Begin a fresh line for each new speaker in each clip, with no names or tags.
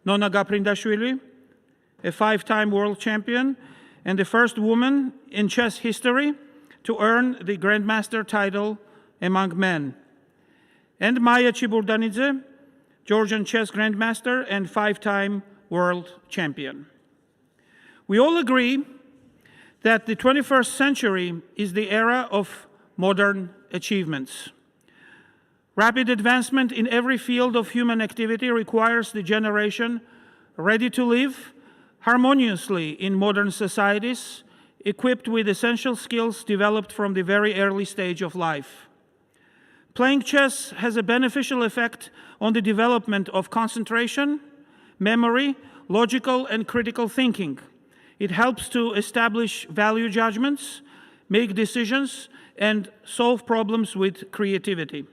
Nona Gaprindashvili, a 5-time world champion and the first woman in chess history to earn the Grandmaster title among men, and Maya Chiburdanidze, Georgian chess Grandmaster and 5-time world champion. We all agree that the 21st century is the era of modern achievements. Rapid advancement in every field of human activity requires the generation ready to live harmoniously in modern societies, equipped with essential skills developed from the very early stage of life. Playing chess has a beneficial effect on the development of concentration, memory, logical and critical thinking. It helps to establish value judgments, make decisions, and solve problems with creativity.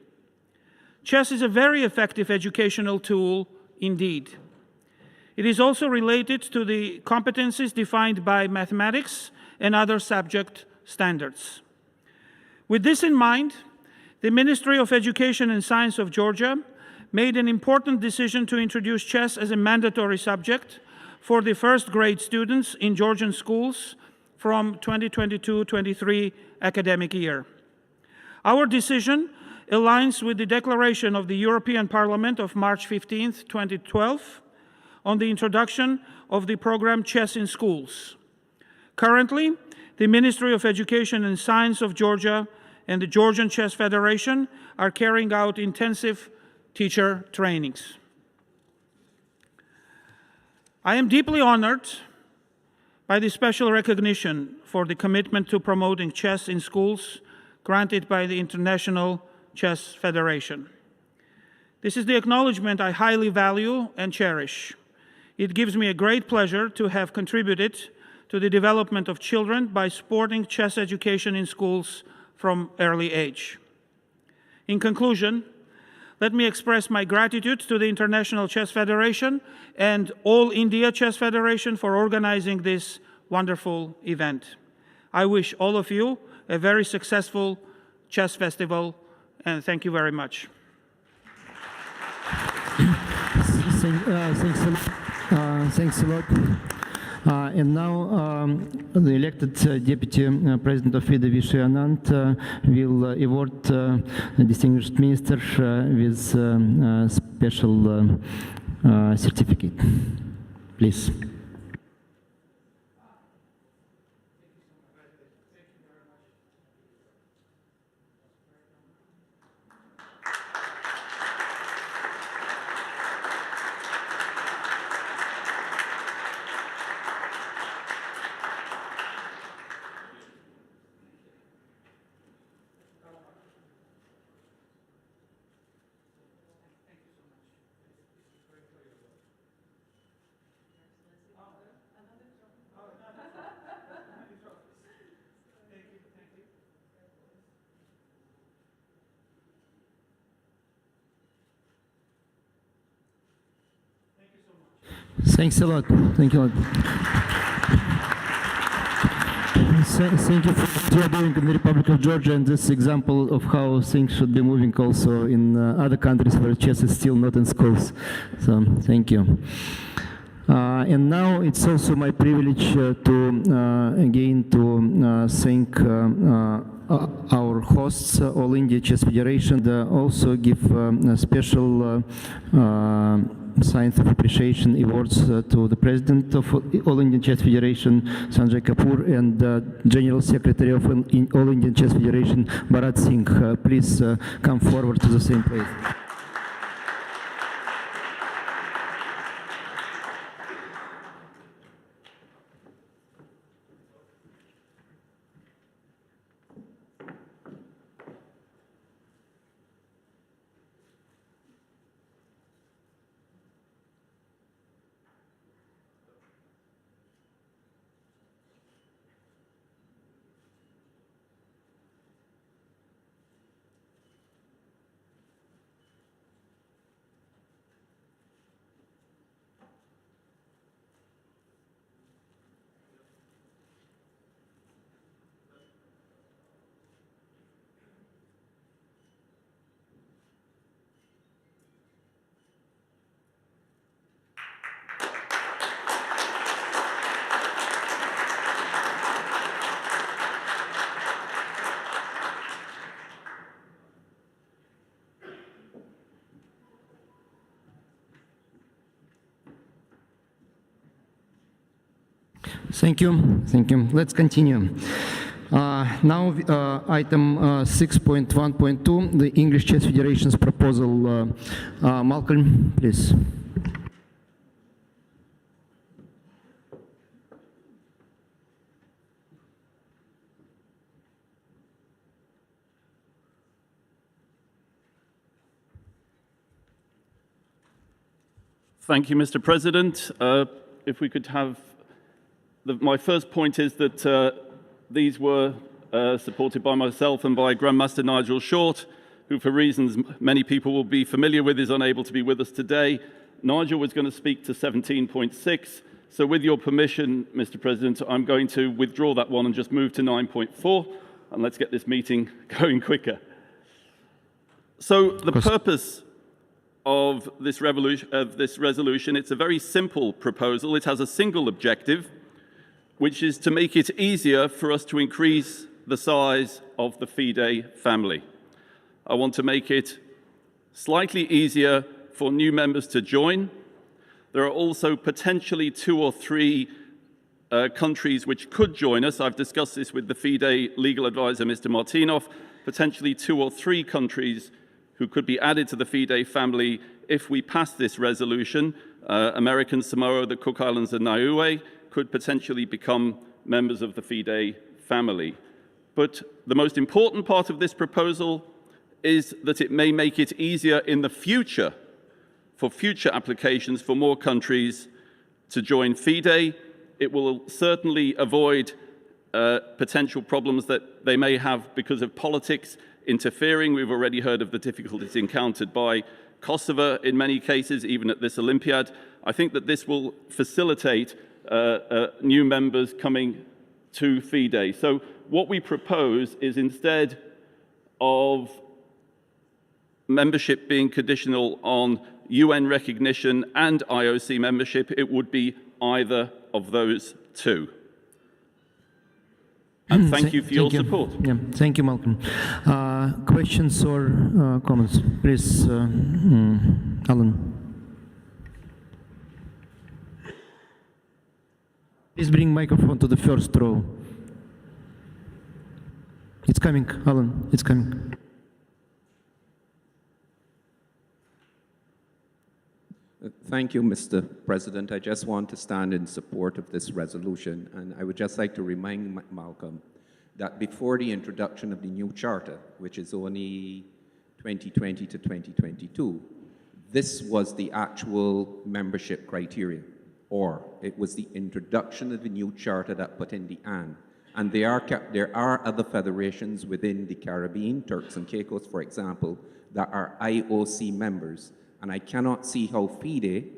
Chess is a very effective educational tool indeed. It is also related to the competencies defined by mathematics and other subject standards. With this in mind, the Ministry of Education and Science of Georgia made an important decision to introduce chess as a mandatory subject for the first grade students in Georgian schools from 2022-23 academic year. Our decision aligns with the declaration of the European Parliament of March 15, 2012, on the introduction of the program Chess in Schools. Currently, the Ministry of Education and Science of Georgia and the Georgian Chess Federation are carrying out intensive teacher trainings. I am deeply honored by the special recognition for the commitment to promoting chess in schools granted by the International Chess Federation. This is the acknowledgement I highly value and cherish. It gives me a great pleasure to have contributed to the development of children by supporting chess education in schools from early age. In conclusion, let me express my gratitude to the International Chess Federation and All India Chess Federation for organizing this wonderful event. I wish all of you a very successful chess festival, and thank you very much.
Thanks a lot. And now the elected Deputy President of FIDE, Vishay Anand, will award the distinguished minister with special certificate. Please. Thanks a lot. Thank you a lot. Thank you for what you are doing in the Republic of Georgia, and this example of how things should be moving also in other countries where chess is still not in schools. So thank you. And now it's also my privilege to again to thank our hosts, All India Chess Federation, and also give a special Science of Appreciation Awards to the President of All Indian Chess Federation, Sanjay Kapoor, and General Secretary of All Indian Chess Federation, Bharat Singh. Please come forward to the same place. Thank you. Thank you. Let's continue. Now, item 6.1.2, the English Chess Federation's proposal. Malcolm, please.
Thank you, Mr. President. If we could have, my first point is that these were supported by myself and by Grandmaster Nigel Short, who for reasons many people will be familiar with is unable to be with us today. Nigel was going to speak to 17.6, so with your permission, Mr. President, I'm going to withdraw that one and just move to 9.4, and let's get this meeting going quicker. So the purpose of this resolution, it's a very simple proposal. It has a single objective, which is to make it easier for us to increase the size of the FIDE family. I want to make it slightly easier for new members to join. There are also potentially 2 or 3 countries which could join us. I've discussed this with the FIDE legal advisor, Mr. Martinov. Potentially 2 or 3 countries who could be added to the FIDE family if we pass this resolution. American Samoa, the Cook Islands, and Niue could potentially become members of the FIDE family. But the most important part of this proposal is that it may make it easier in the future for future applications for more countries to join FIDE. It will certainly avoid potential problems that they may have because of politics interfering. We've already heard of the difficulties encountered by Kosovo in many cases, even at this Olympiad. I think that this will facilitate new members coming to FIDE. So what we propose is, instead of membership being conditional on UN recognition and IOC membership, it would be either of those 2. And thank you for your support.
Yeah, thank you, Malcolm. Questions or comments? Please, Alan. Please bring microphone to the first row. It's coming, Alan, it's coming.
Thank you, Mr. President. I just want to stand in support of this resolution, and I would just like to remind Malcolm that before the introduction of the new charter, which is only 2020 to 2022, this was the actual membership criteria, or it was the introduction of the new charter that put in the "and." And there are other federations within the Caribbean, Turks and Caicos, for example, that are IOC members. And I cannot see how FIDE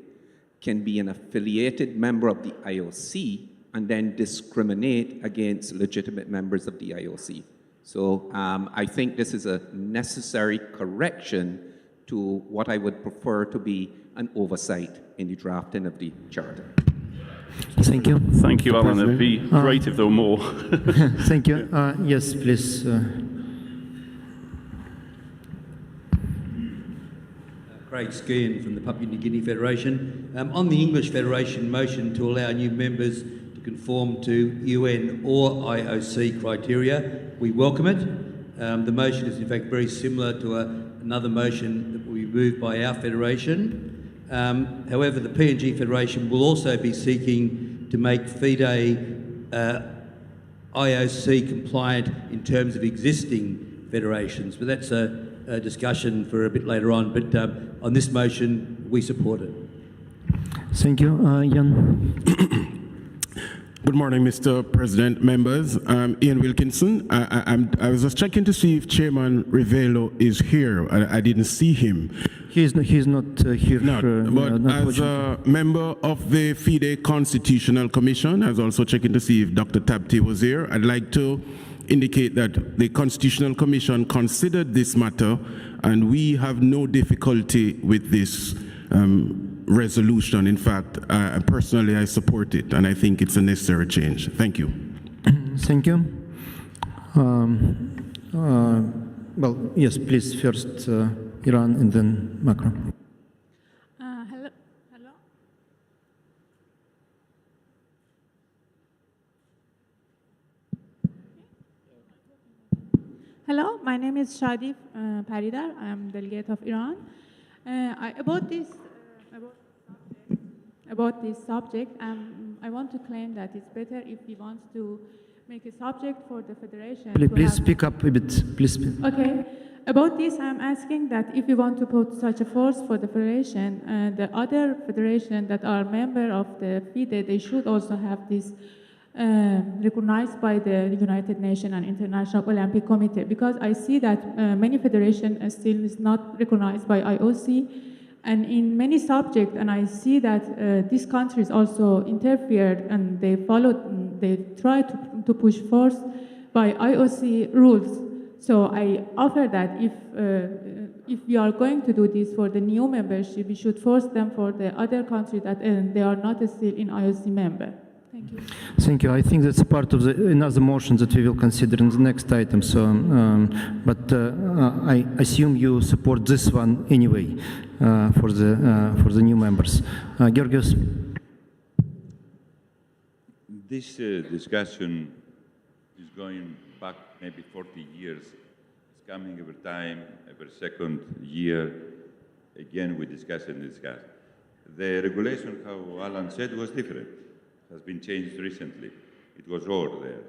can be an affiliated member of the IOC and then discriminate against legitimate members of the IOC. So I think this is a necessary correction to what I would prefer to be an oversight in the drafting of the charter.
Thank you.
Thank you, Alan. It'd be great if there were more.
Thank you. Yes, please.
Craig Skian from the Papua New Guinea Federation. On the English Federation motion to allow new members to conform to UN or IOC criteria, we welcome it. The motion is in fact very similar to another motion that will be moved by our federation. However, the PNG Federation will also be seeking to make FIDE IOC compliant in terms of existing federations, but that's a discussion for a bit later on. But on this motion, we support it.
Thank you. Jan.
Good morning, Mr. President, members. Ian Wilkinson. I was just checking to see if Chairman Rivelo is here. I didn't see him.
He's not here.
But as a member of the FIDE Constitutional Commission, I was also checking to see if Dr. Tabti was here. I'd like to indicate that the Constitutional Commission considered this matter, and we have no difficulty with this resolution. In fact, personally, I support it, and I think it's a necessary change. Thank you.
Thank you. Well, yes, please, first Iran and then Macron.
Hello. Hello, my name is Shadi Paridar. I am delegate of Iran. About this subject, I want to claim that it's better if we want to make a subject for the federation.
Please speak up a bit. Please speak.
Okay. About this, I'm asking that if we want to put such a force for the federation, the other federation that are member of the FIDE, they should also have this recognized by the United Nations and International Olympic Committee, because I see that many federations still is not recognized by IOC, and in many subjects, and I see that these countries also interfered and they try to push force by IOC rules. So I offer that if we are going to do this for the new membership, we should force them for the other countries that they are not still in IOC member. Thank you.
Thank you. I think that's part of another motion that we will consider in the next item. So, but I assume you support this one anyway for the new members. Georgios.
This discussion is going back maybe 40 years. It's coming every time, every second year. Again, we discuss and discuss. The regulation, how Alan said, was different. Has been changed recently. It was all there.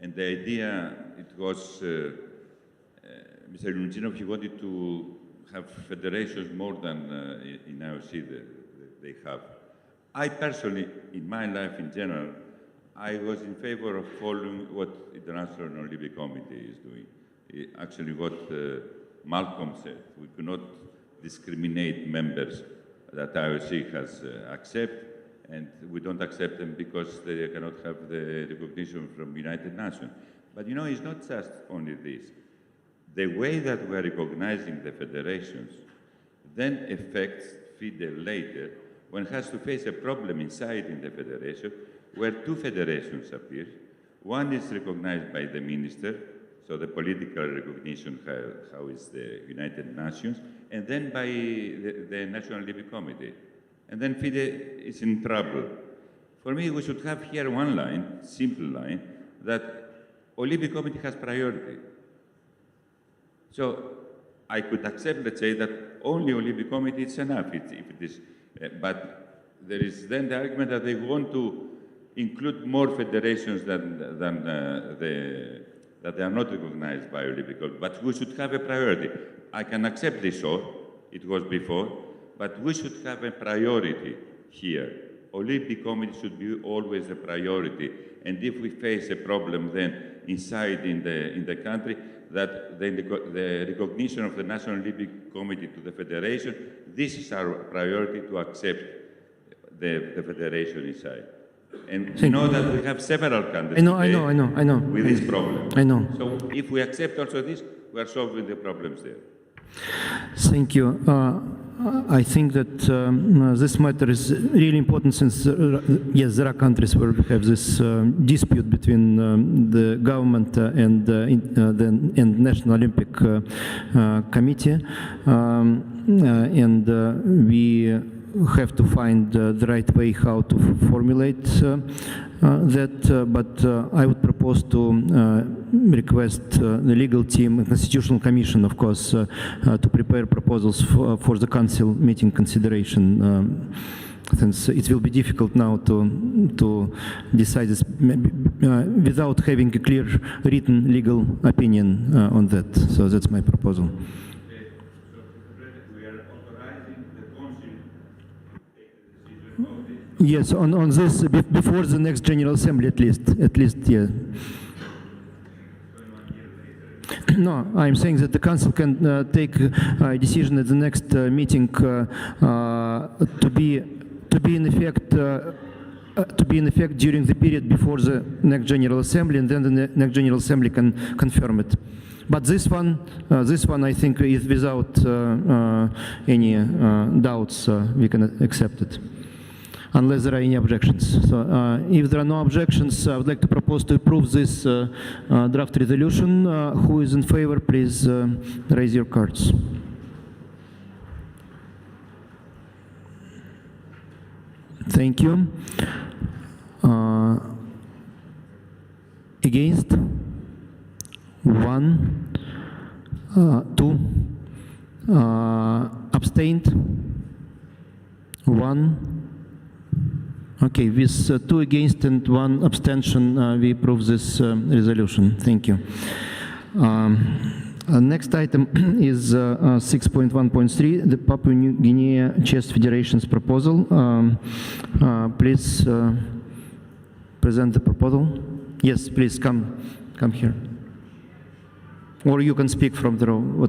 And the idea, it was, Mr. Luncinov, he wanted to have federations more than in IOC they have. I personally, in my life in general, I was in favor of following what the International Olympic Committee is doing. Actually, what Malcolm said, we cannot discriminate members that IOC has accepted, and we don't accept them because they cannot have the recognition from United Nations. But you know, it's not just only this. The way that we are recognizing the federations then affects FIDE later when it has to face a problem inside in the federation where two federations appear. One is recognized by the minister, so the political recognition, how is the United Nations, and then by the National Olympic Committee. And then FIDE is in trouble. For me, we should have here one line, simple line, that Olympic Committee has priority. So I could accept, let's say, that only Olympic Committee is enough, if it is. But there is then the argument that they want to include more federations that they are not recognized by Olympic Committee. But we should have a priority. I can accept this, it was before. But we should have a priority here. Olympic Committee should be always a priority. And if we face a problem then inside in the country, that the recognition of the National Olympic Committee to the federation, this is our priority to accept the federation inside. And you know that we have several countries
I know.
with this problem.
I know.
So if we accept also this, we are solving the problems there.
Thank you. I think that this matter is really important since, yes, there are countries where we have this dispute between the government and the National Olympic Committee, and we have to find the right way how to formulate that, but I would propose to request the legal team and Constitutional Commission, of course, to prepare proposals for the Council meeting consideration, since it will be difficult now to decide this without having a clear written legal opinion on that. So that's my proposal. Yes, on this, before the next General Assembly at least, yeah. No, I'm saying that the Council can take a decision at the next meeting to be in effect during the period before the next General Assembly, and then the next General Assembly can confirm it. But this one I think is without any doubts. We can accept it, unless there are any objections. So if there are no objections, I would like to propose to approve this draft resolution. Who is in favor, please raise your cards. Thank you. Against? 1. 2. Abstained? 1. Okay, with 2 against and 1 abstention, we approve this resolution. Thank you. Next item is 6.1.3, the Papua New Guinea Chess Federation's proposal. Please present the proposal. Yes, please come here. Or you can speak from the row.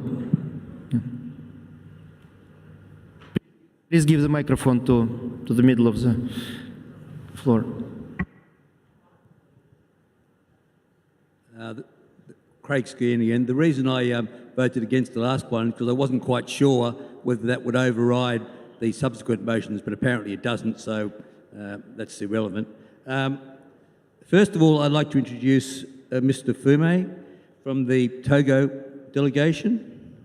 Yeah. Please give the microphone to the middle of the floor.
Craig Skean again. The reason I voted against the last one is because I wasn't quite sure whether that would override the subsequent motions, but apparently it doesn't, so that's irrelevant. First of all, I'd like to introduce Mr. Fume from the Togo delegation,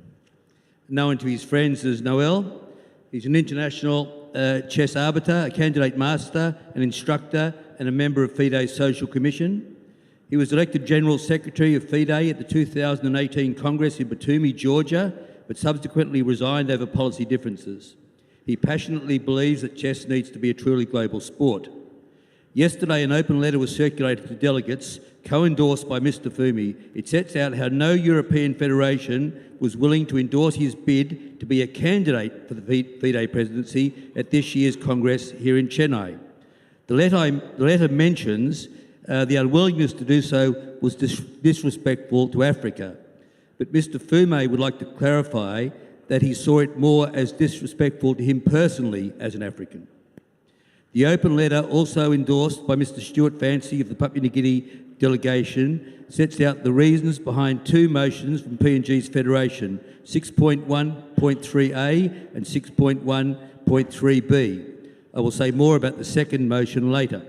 known to his friends as Noel. He's an international chess arbiter, a candidate master, an instructor, and a member of FIDE's Social Commission. He was elected General Secretary of FIDE at the 2018 Congress in Batumi, Georgia, but subsequently resigned over policy differences. He passionately believes that chess needs to be a truly global sport. Yesterday, an open letter was circulated to delegates, co-endorsed by Mr. Fume. It sets out how no European federation was willing to endorse his bid to be a candidate for the FIDE presidency at this year's Congress here in Chennai. The letter mentions the unwillingness to do so was disrespectful to Africa. But Mr. Fume would like to clarify that he saw it more as disrespectful to him personally as an African. The open letter, also endorsed by Mr. Stuart Fancy of the Papua New Guinea delegation, sets out the reasons behind 2 motions from PNG's Federation, 6.1.3a and 6.1.3b. I will say more about the second motion later.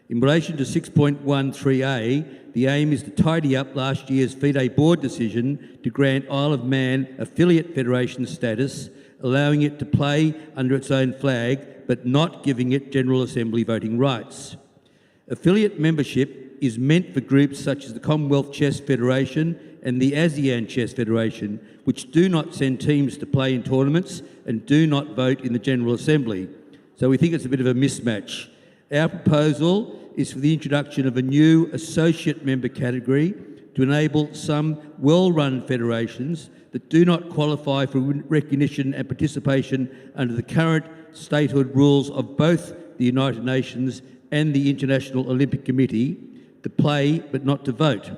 In relation to 6.13a, the aim is to tidy up last year's FIDE board decision to grant Isle of Man affiliate federation status, allowing it to play under its own flag, but not giving it General Assembly voting rights. Affiliate membership is meant for groups such as the Commonwealth Chess Federation and the ASEAN Chess Federation, which do not send teams to play in tournaments and do not vote in the General Assembly. So we think it's a bit of a mismatch. Our proposal is for the introduction of a new associate member category to enable some well-run federations that do not qualify for recognition and participation under the current statehood rules of both the United Nations and the International Olympic Committee to play but not to vote.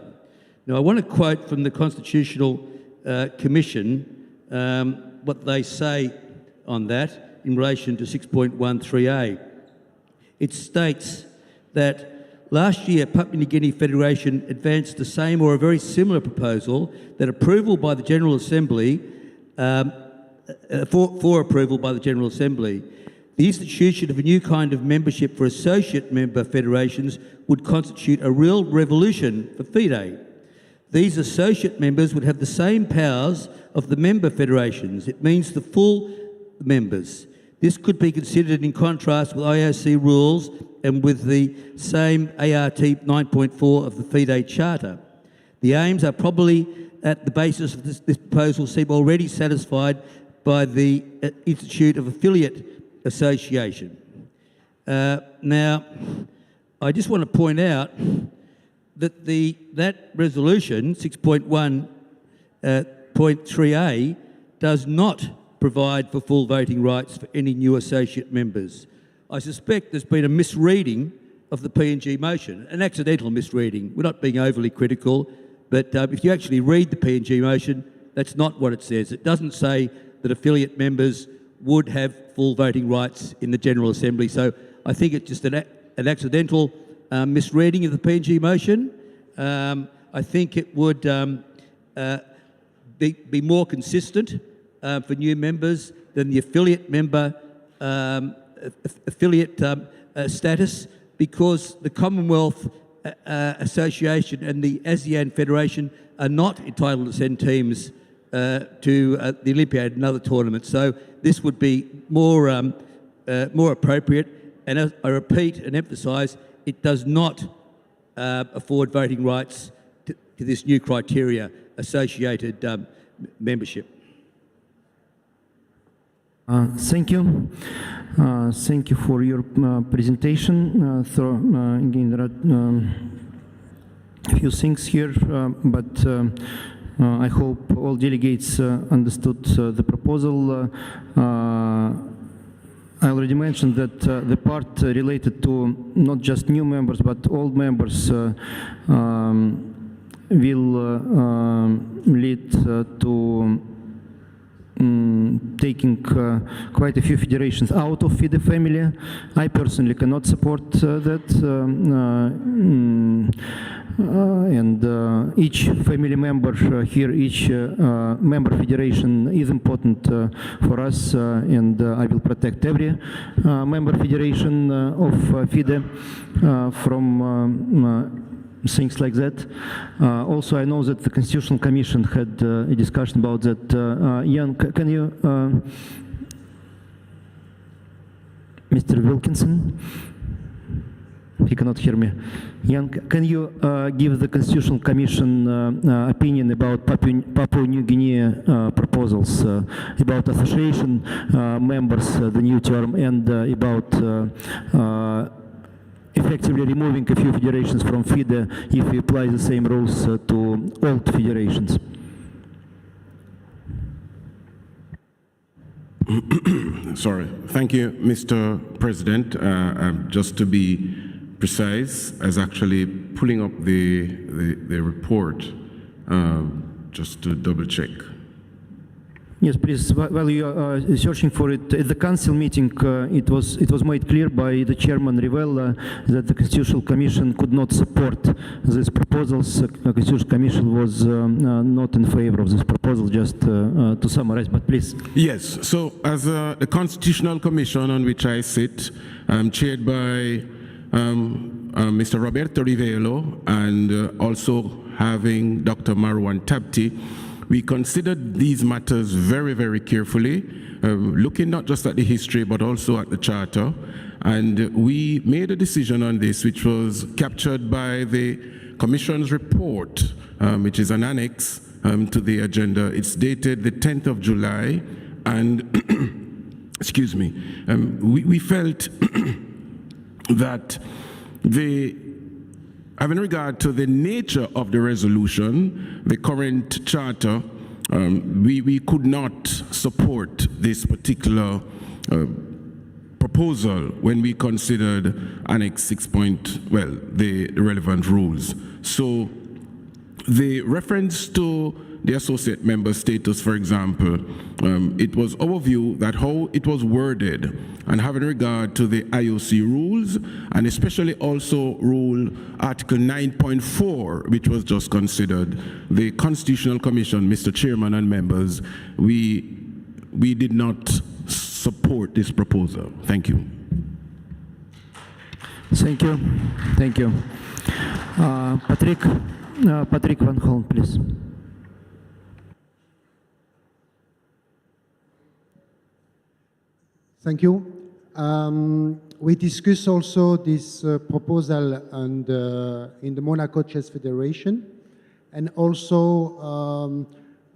Now, I want to quote from the Constitutional Commission what they say on that in relation to 6.13a. It states that last year, Papua New Guinea Federation advanced the same or a very similar proposal that approval by the General Assembly, for approval by the General Assembly. The institution of a new kind of membership for associate member federations would constitute a real revolution for FIDE. These associate members would have the same powers of the member federations. It means the full members. This could be considered in contrast with IOC rules and with the same ART 9.4 of the FIDE Charter. The aims are probably at the basis of this proposal seem already satisfied by the Institute of Affiliate Association. Now, I just want to point out that that resolution, 6.1.3a, does not provide for full voting rights for any new associate members. I suspect there's been a misreading of the PNG motion, an accidental misreading. We're not being overly critical, but if you actually read the PNG motion, that's not what it says. It doesn't say that affiliate members would have full voting rights in the General Assembly. So I think it's just an accidental misreading of the PNG motion. I think it would be more consistent for new members than the affiliate member status, because the Commonwealth Association and the ASEAN Federation are not entitled to send teams to the Olympiad and other tournaments. So this would be more appropriate. And as I repeat and emphasise, it does not afford voting rights to this new criteria, associated membership.
Thank you. Thank you for your presentation. Again, there are a few things here, but I hope all delegates understood the proposal. I already mentioned that the part related to not just new members, but old members will lead to taking quite a few federations out of FIDE family. I personally cannot support that. And each family member here, each member federation is important for us, and I will protect every member federation of FIDE from things like that. Also, I know that the Constitutional Commission had a discussion about that. Jan, can you, Mr. Wilkinson? He cannot hear me. Jan, can you give the Constitutional Commission opinion about Papua New Guinea proposals, about association members, the new term, and about effectively removing a few federations from FIDE if we apply the same rules to old federations?
Sorry. Thank you, Mr. President. Just to be precise, as actually pulling up the report, just to double check.
Yes, please. While you are searching for it, at the council meeting, it was made clear by the chairman Rivella that the Constitutional Commission could not support these proposals. The Constitutional Commission was not in favor of this proposal. Just to summarize, but please.
Yes. So, as the Constitutional Commission on which I sit, chaired by Mr. Roberto Rivello, and also having Dr. Marwan Tabti, we considered these matters very, very carefully, looking not just at the history, but also at the charter. And we made a decision on this, which was captured by the Commission's report, which is an annex to the agenda. It's dated the 10th of July, and excuse me, we felt that having regard to the nature of the resolution, the current charter, we could not support this particular proposal when we considered Annex 6. The relevant rules. So the reference to the associate member status, for example, it was our view that how it was worded, and having regard to the IOC rules, and especially also rule Article 9.4, which was just considered, the Constitutional Commission, Mr. Chairman and members, we did not support this proposal. Thank you.
Thank you. Thank you. Patrick Van Holm, please.
Thank you. We discussed also this proposal in the Monaco Chess Federation, and also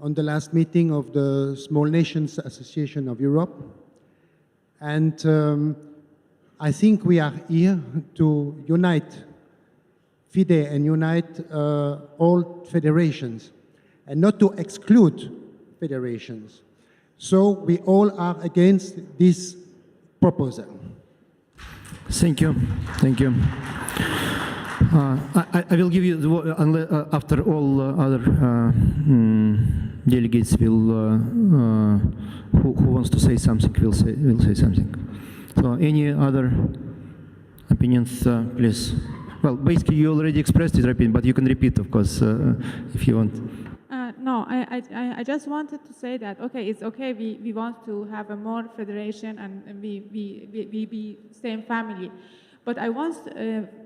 on the last meeting of the Small Nations Association of Europe. And I think we are here to unite FIDE and unite all federations, and not to exclude federations. So we all are against this proposal.
Thank you. Thank you. I will give you the word after all other delegates will who wants to say something will say something. So any other opinions, please? Well, basically you already expressed your opinion, but you can repeat, of course, if you want.
No, I just wanted to say that, okay, it's okay, we want to have a more federation and we be same family. But I want,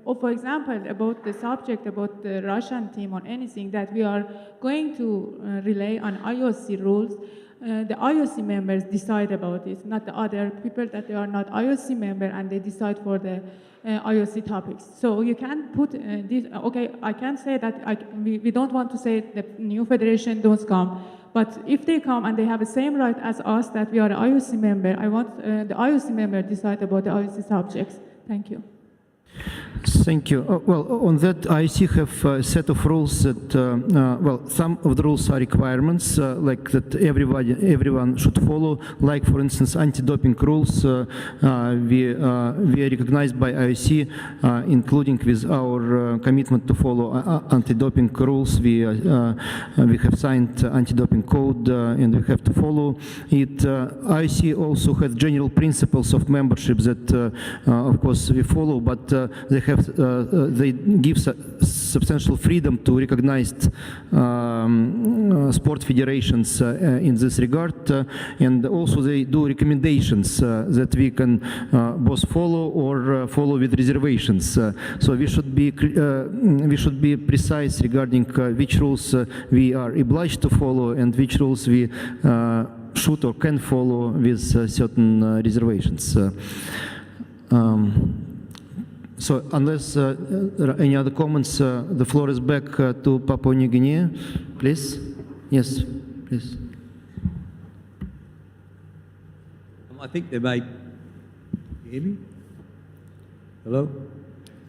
for example, about the subject, about the Russian team or anything, that we are going to rely on IOC rules. The IOC members decide about it, not the other people that they are not IOC member and they decide for the IOC topics. So you can put this, okay, I can say that we don't want to say the new federation don't come, But if they come and they have the same right as us, that we are an IOC member, I want the IOC member to decide about the IOC subjects. Thank you.
Thank you. Well, on that, IOC have a set of rules that, well, some of the rules are requirements, like that everyone should follow. Like, for instance, anti-doping rules, we are recognized by IOC, including with our commitment to follow anti-doping rules. We have signed anti-doping code, and we have to follow it. IOC also has general principles of membership that, of course, we follow, but they give substantial freedom to recognized sport federations in this regard, and also they do recommendations that we can both follow or follow with reservations. So we should be precise regarding which rules we are obliged to follow and which rules we should or can follow with certain reservations. So unless there are any other comments, the floor is back to Papua New Guinea, please. Yes, please.
I think there may... Hear me? Hello?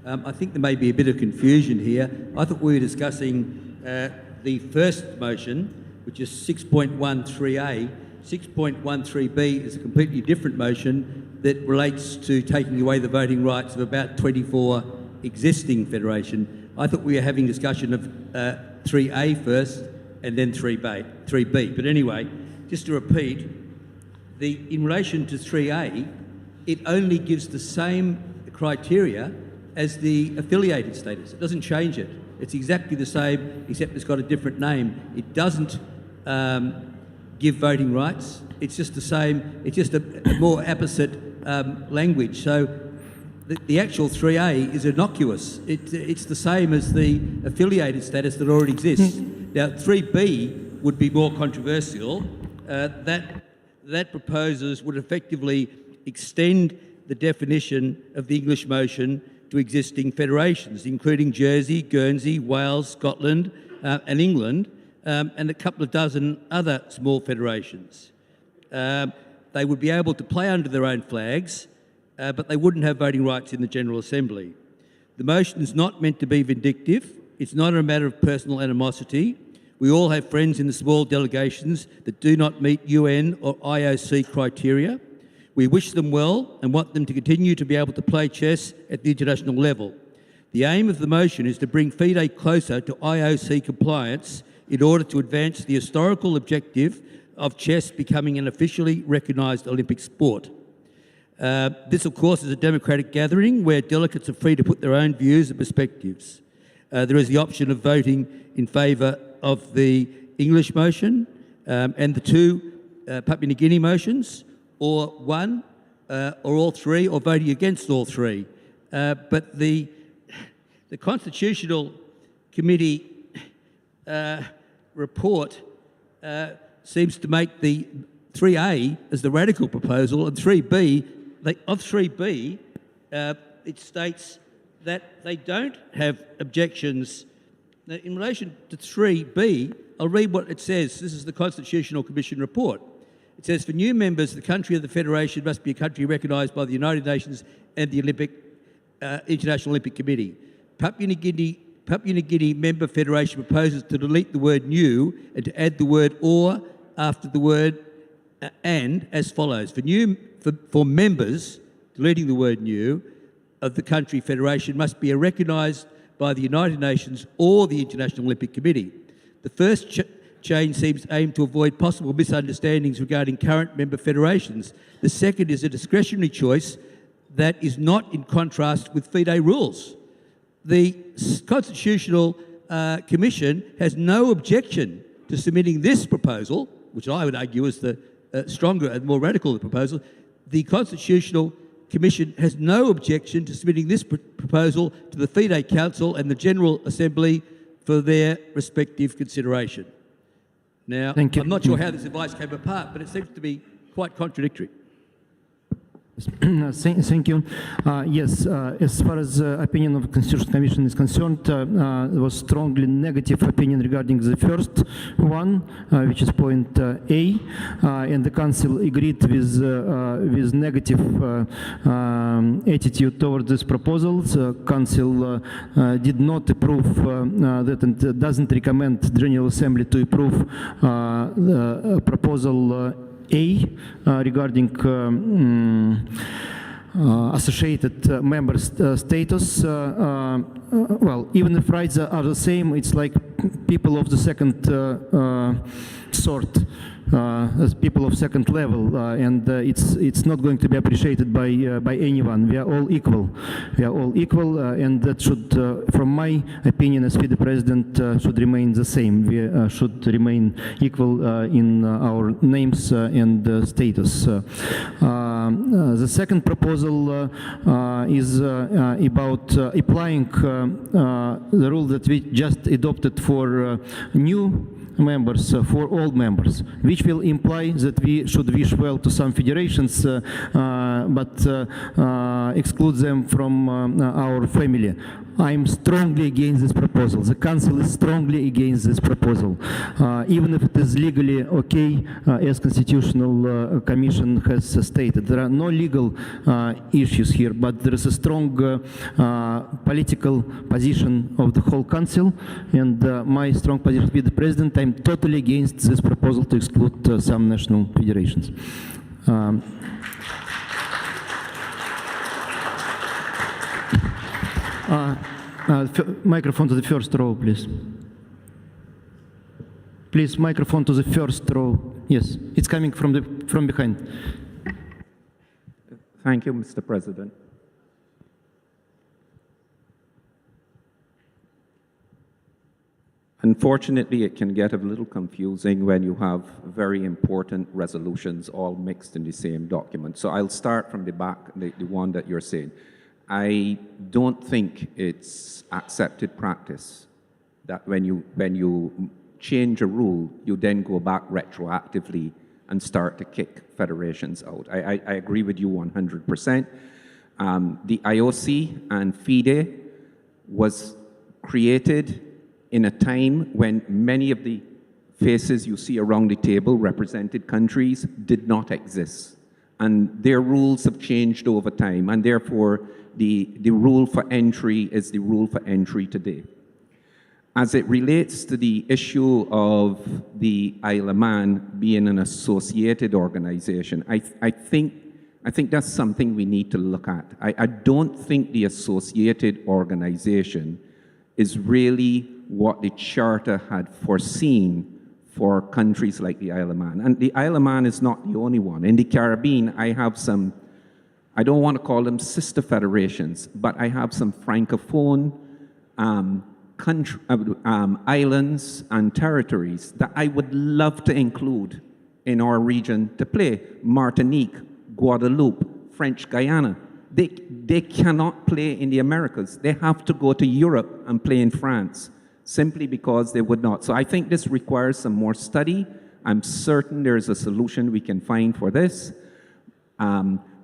I think there may be a bit of confusion here. I thought we were discussing the first motion, which is 6.13A. 6.13B is a completely different motion that relates to taking away the voting rights of about 24 existing federations. I thought we were having discussion of 3A first and then 3B. But anyway, just to repeat, in relation to 3A, it only gives the same criteria as the affiliated status. It doesn't change it. It's exactly the same, except it's got a different name. It doesn't give voting rights. It's just the same, it's just a more opposite language. So the actual 3A is innocuous. It's the same as the affiliated status that already exists. Now 3B would be more controversial. That proposes would effectively extend the definition of the English motion to existing federations, including Jersey, Guernsey, Wales, Scotland, and England, and a couple of dozen other small federations. They would be able to play under their own flags, but they wouldn't have voting rights in the General Assembly. The motion is not meant to be vindictive. It's not a matter of personal animosity. We all have friends in the small delegations that do not meet UN or IOC criteria. We wish them well and want them to continue to be able to play chess at the international level. The aim of the motion is to bring FIDE closer to IOC compliance in order to advance the historical objective of chess becoming an officially recognised Olympic sport. This, of course, is a democratic gathering where delegates are free to put their own views and perspectives. There is the option of voting in favour of the English motion and the two Papua New Guinea motions, or one, or all three, or voting against all three. But the Constitutional Committee report seems to make the 3A as the radical proposal, and 3B, it states that they don't have objections. Now, in relation to 3B, I'll read what it says. This is the Constitutional Commission report. It says, for new members, the country of the Federation must be a country recognised by the United Nations and the International Olympic Committee. Papua New Guinea member federation proposes to delete the word new and to add the word or after the word and as follows. For members, deleting the word new, of the country federation must be recognised by the United Nations or the International Olympic Committee. The first change seems aimed to avoid possible misunderstandings regarding current member federations. The second is a discretionary choice that is not in contrast with FIDE rules. The Constitutional Commission has no objection to submitting this proposal, which I would argue is the stronger and more radical proposal. The Constitutional Commission has no objection to submitting this proposal to the FIDE Council and the General Assembly for their respective consideration. Now, I'm not sure how this advice came apart, but it seems to be quite contradictory.
Thank you. Yes, as far as opinion of the Constitutional Commission is concerned, there was strongly negative opinion regarding the first one, which is point A, and the Council agreed with negative attitude toward this proposal. The Council did not approve that and doesn't recommend the General Assembly to approve the proposal A regarding associated member status. Well, even if rights are the same, it's like people of the second sort, as people of second level, and it's not going to be appreciated by anyone. We are all equal. We are all equal, and that should, from my opinion as FIDE president, should remain the same. We should remain equal in our names and status. The second proposal is about applying the rule that we just adopted for new members, for all members, which will imply that we should wish well to some federations, but exclude them from our family. I'm strongly against this proposal. The Council is strongly against this proposal, even if it is legally okay, as Constitutional Commission has stated. There are no legal issues here, but there is a strong political position of the whole Council, and my strong position with the President. I'm totally against this proposal to exclude some national federations. Microphone to the first row, please. Please, microphone to the first row. Yes, it's coming from behind.
Thank you, Mr. President. Unfortunately, it can get a little confusing when you have very important resolutions all mixed in the same document. So I'll start from the back, the one that you're saying. I don't think it's accepted practice that when you change a rule, you then go back retroactively and start to kick federations out. I agree with you 100%. The IOC and FIDE was created in a time when many of the faces you see around the table, represented countries, did not exist. And their rules have changed over time, and therefore the rule for entry is the rule for entry today. As it relates to the issue of the Isle of Man being an associated organization, I think that's something we need to look at. I don't think the associated organization is really what the Charter had foreseen for countries like the Isle of Man. And the Isle of Man is not the only one. In the Caribbean, I have some, I don't want to call them sister federations, but I have some Francophone islands and territories that I would love to include in our region to play. Martinique, Guadeloupe, French Guyana. They cannot play in the Americas. They have to go to Europe and play in France, simply because they would not. So I think this requires some more study. I'm certain there's a solution we can find for this,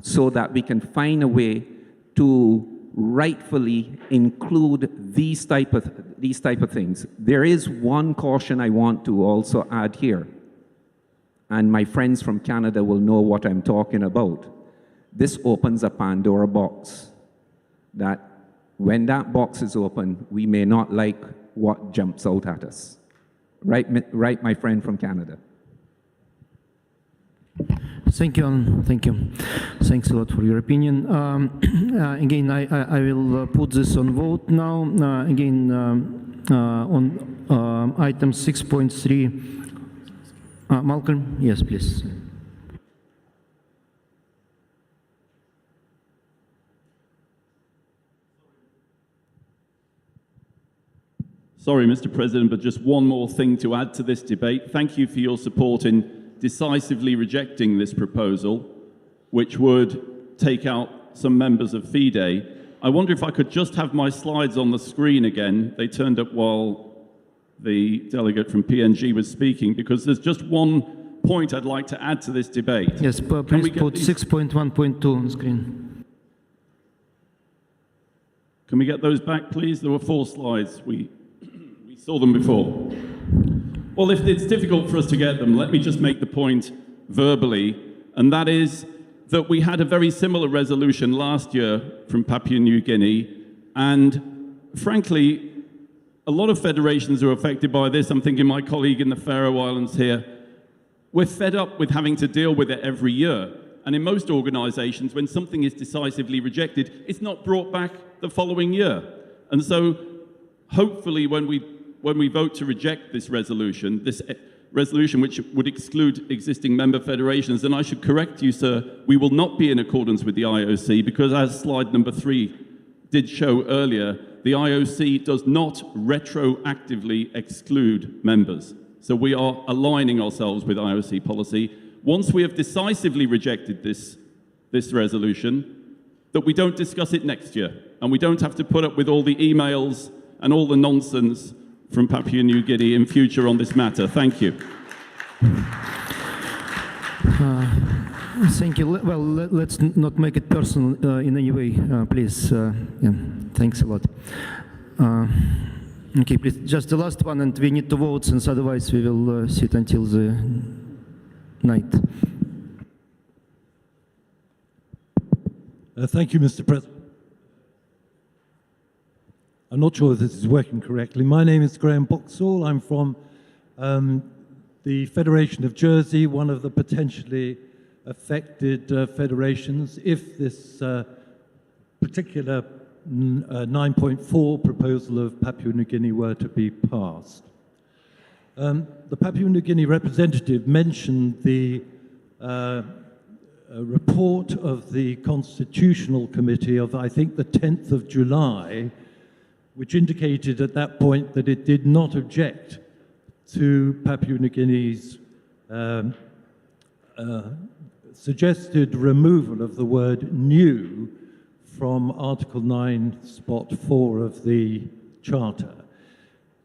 so that we can find a way to rightfully include these type of things. There is one caution I want to also add here, and my friends from Canada will know what I'm talking about. This opens a Pandora box, that when that box is open, we may not like what jumps out at us. Right, my friend from Canada?
Thank you. Thank you. Thanks a lot for your opinion. Again, I will put this on vote now. Again, on item 6.3. Malcolm, yes, please.
Sorry, Mr. President, but just one more thing to add to this debate. Thank you for your support in decisively rejecting this proposal, which would take out some members of FIDE. I wonder if I could just have my slides on the screen again. They turned up while the delegate from PNG was speaking, because there's just one point I'd like to add to this debate.
Yes,
Can
please
we get
put
these-
6.1.2 on screen.
Can we get those back, please? There were 4 slides. We saw them before. Well, if it's difficult for us to get them, let me just make the point verbally, and that is that we had a very similar resolution last year from Papua New Guinea, and frankly, a lot of federations are affected by this. I'm thinking my colleague in the Faroe Islands here. We're fed up with having to deal with it every year. And in most organizations, when something is decisively rejected, it's not brought back the following year. And so hopefully when we vote to reject this resolution which would exclude existing member federations, then I should correct you, sir, we will not be in accordance with the IOC, because as slide number 3 did show earlier, the IOC does not retroactively exclude members. So we are aligning ourselves with IOC policy. Once we have decisively rejected this resolution, that we don't discuss it next year, and we don't have to put up with all the emails and all the nonsense from Papua New Guinea in future on this matter. Thank you.
Thank you. Well, let's not make it personal in any way, please. Yeah, thanks a lot. Okay, please, just the last one, and we need to vote, since otherwise we will sit until the night.
Thank you, Mr. President. I'm not sure if this is working correctly. My name is Graham Boxall. I'm from the Federation of Jersey, one of the potentially affected federations if this particular 9.4 proposal of Papua New Guinea were to be passed. The Papua New Guinea representative mentioned the report of the Constitutional Committee of, I think, the 10th of July, which indicated at that point that it did not object to Papua New Guinea's suggested removal of the word new from Article 9, Spot 4 of the Charter.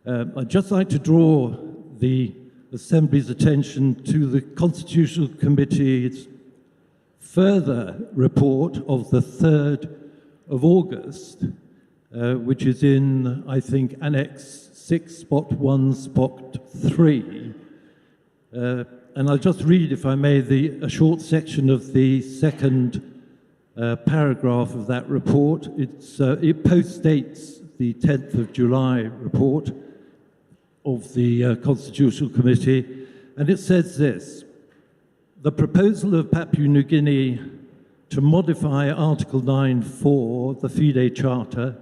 I'd just like to draw the Assembly's attention to the Constitutional Committee's further report of the 3rd of August, which is in, I think, Annex 6, Spot 1, Spot 3. And I'll just read, if I may, a short section of the second paragraph of that report. It postdates the 10th of July report of the Constitutional Committee, and it says this: the proposal of Papua New Guinea to modify Article 9.4, the FIDE Charter,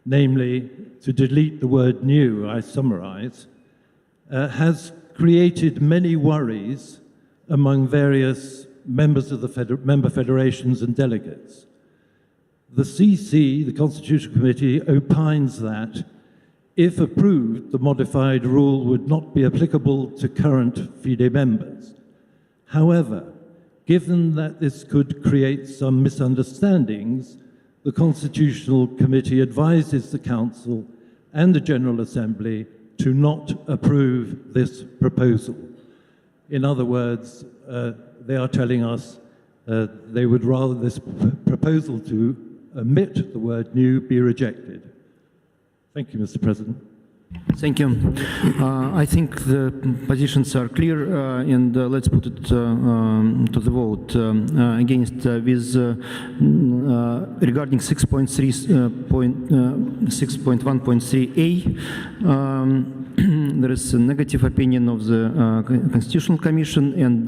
namely to delete the word new, I summarize, has created many worries among various members of the member federations and delegates. The CC, the Constitutional Committee, opines that, if approved, the modified rule would not be applicable to current FIDE members. However, given that this could create some misunderstandings, the Constitutional Committee advises the Council and the General Assembly to not approve this proposal. In other words, they are telling us they would rather this proposal to omit the word new be rejected. Thank you, Mr. President.
Thank you. I think the positions are clear, and let's put it to the vote. Against with regarding 6.1.3a, there is a negative opinion of the Constitutional Commission and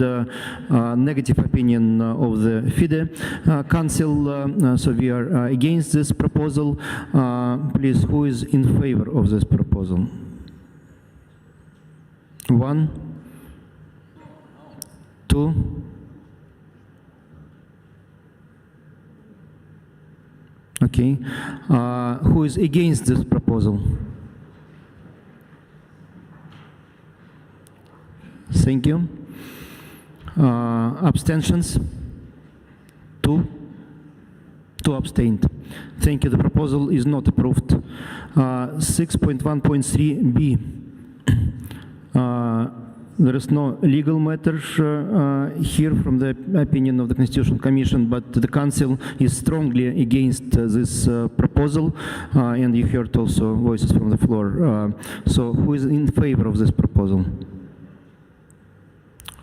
negative opinion of the FIDE Council. So we are against this proposal. Please, who is in favor of this proposal? 1, 2, okay. Who is against this proposal? Thank you. Abstentions? 2. 2 abstained. Thank you. The proposal is not approved. 6.1.3b. There is no legal matter here from the opinion of the Constitutional Commission, but the Council is strongly against this proposal, and you heard also voices from the floor. So who is in favor of this proposal?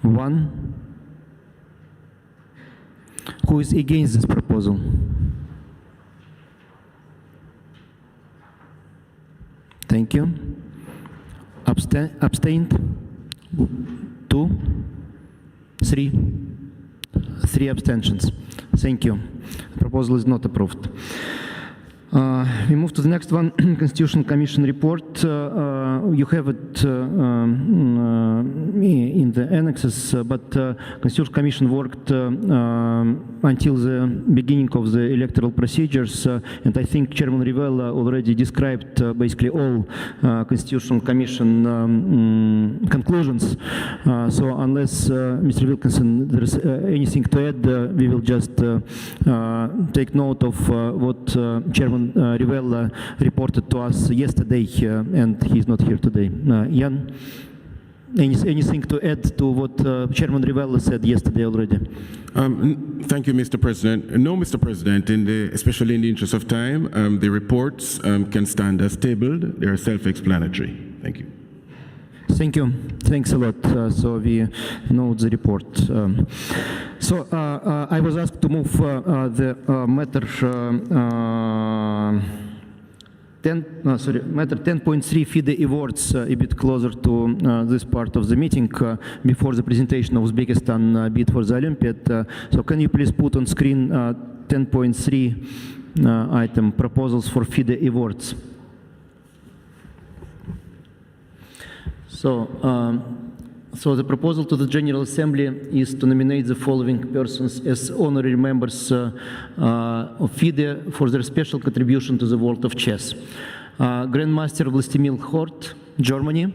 One. Who is against this proposal? Thank you. Abstained? 2, 3. 3 abstentions. Thank you. The proposal is not approved. We move to the next one, Constitutional Commission report. You have it in the annexes, but Constitutional Commission worked until the beginning of the electoral procedures, and I think Chairman Rivella already described basically all Constitutional Commission conclusions. So unless Mr. Wilkinson, there is anything to add, we will just take note of what Chairman Rivella reported to us yesterday, and he's not here today. Jan, anything to add to what Chairman Rivella said yesterday already?
Thank you, Mr. President. No, Mr. President, especially in the interest of time, the reports can stand as tabled. They are self-explanatory. Thank you.
Thank you. Thanks a lot. So we know the report. I was asked to move the matter matter 10.3 FIDE awards a bit closer to this part of the meeting before the presentation of Uzbekistan bid for the Olympiad. So can you please put on screen 10.3 item proposals for FIDE awards? So the proposal to the General Assembly is to nominate the following persons as honorary members of FIDE for their special contribution to the world of chess. Grandmaster Vlastimil Hort, Germany.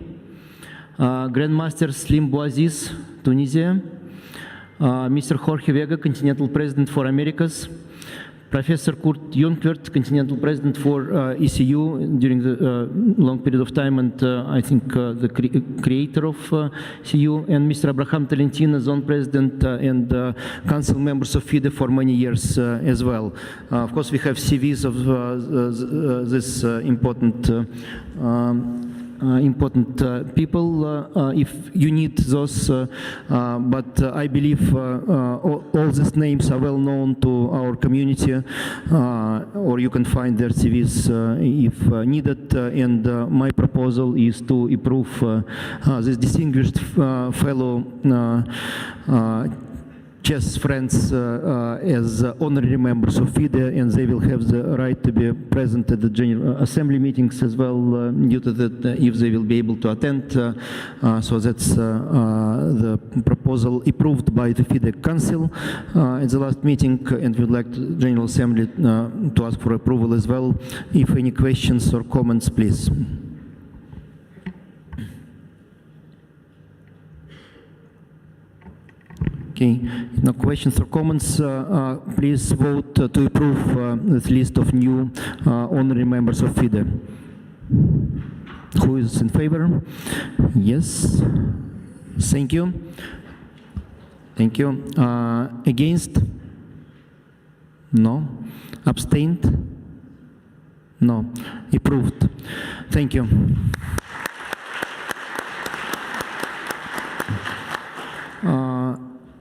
Grandmaster Slim Bouaziz, Tunisia. Mr. Jorge Vega, Continental President for Americas. Professor Kurt Jungwirth, Continental President for ECU during the long period of time, and I think the creator of ECU, and Mr. Abraham Talentina, Zone President and Council members of FIDE for many years as well. Of course, we have CVs of this important people if you need those, but I believe all these names are well known to our community, or you can find their CVs if needed, and my proposal is to approve this distinguished fellow chess friends as honorary members of FIDE, and they will have the right to be present at the General Assembly meetings as well, due to that, if they will be able to attend. So that's the proposal approved by the FIDE Council at the last meeting, and we would like the General Assembly to ask for approval as well. If any questions or comments, please. Okay, no questions or comments. Please vote to approve this list of new honorary members of FIDE. Who is in favor? Yes. Thank you. Thank you. Against? No. Abstained? No. Approved. Thank you.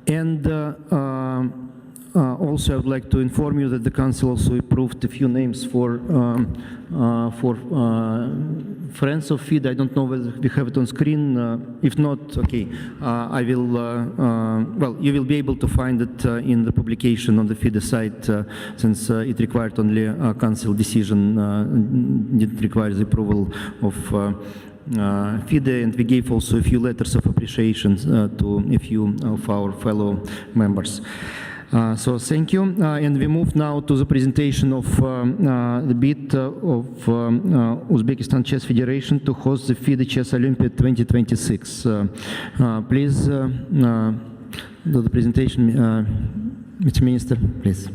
And also, I would like to inform you that the Council also approved a few names for friends of FIDE. I don't know whether we have it on screen. If not, okay, I will. Well, you will be able to find it in the publication on the FIDE site, since it required only a Council decision, didn't require the approval of FIDE, and we gave also a few letters of appreciation to a few of our fellow members. So thank you, and we move now to the presentation of the bid of Uzbekistan Chess Federation to host the FIDE Chess Olympiad 2026. Please do the presentation, Mr. Minister, please.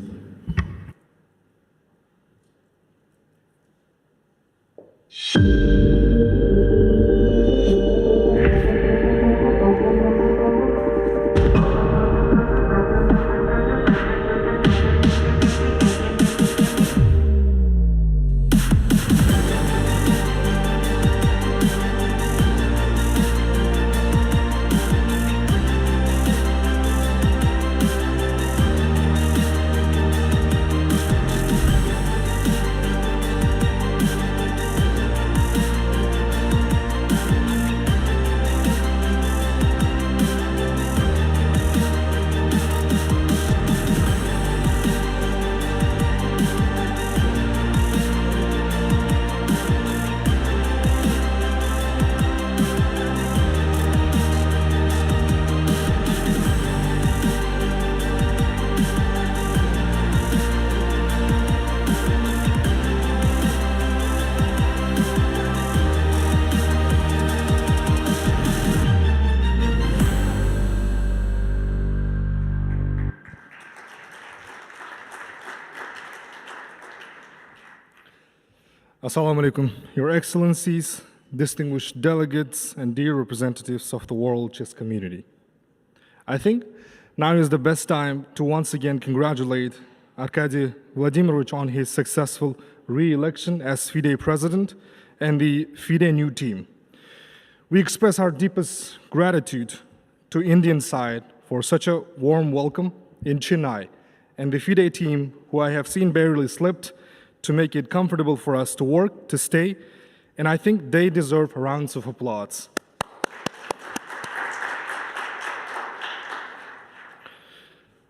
Assalamu alaikum, Your Excellencies, distinguished delegates, and dear representatives of the world chess community. I think now is the best time to once again congratulate Arkady Vladimirovich on his successful re-election as FIDE president and the FIDE new team. We express our deepest gratitude to Indian side for such a warm welcome in Chennai and the FIDE team, who I have seen barely slept, to make it comfortable for us to work, to stay, and I think they deserve rounds of applause.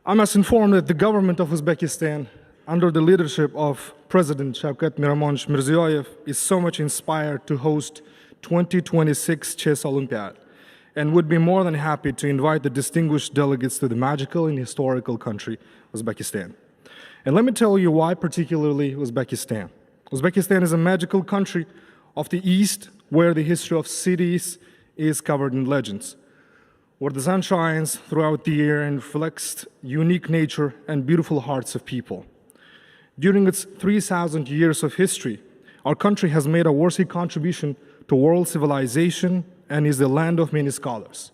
I must inform that the government of Uzbekistan, under the leadership of President Shavkat Miramonovich Mirziyoyev, is so much inspired to host 2026 Chess Olympiad and would be more than happy to invite the distinguished delegates to the magical and historical country, Uzbekistan. And let me tell you why particularly Uzbekistan. Uzbekistan is a magical country of the East where the history of cities is covered in legends, where the sun shines throughout the year and reflects unique nature and beautiful hearts of people. During its 3,000 years of history, our country has made a worthy contribution to world civilization and is the land of many scholars.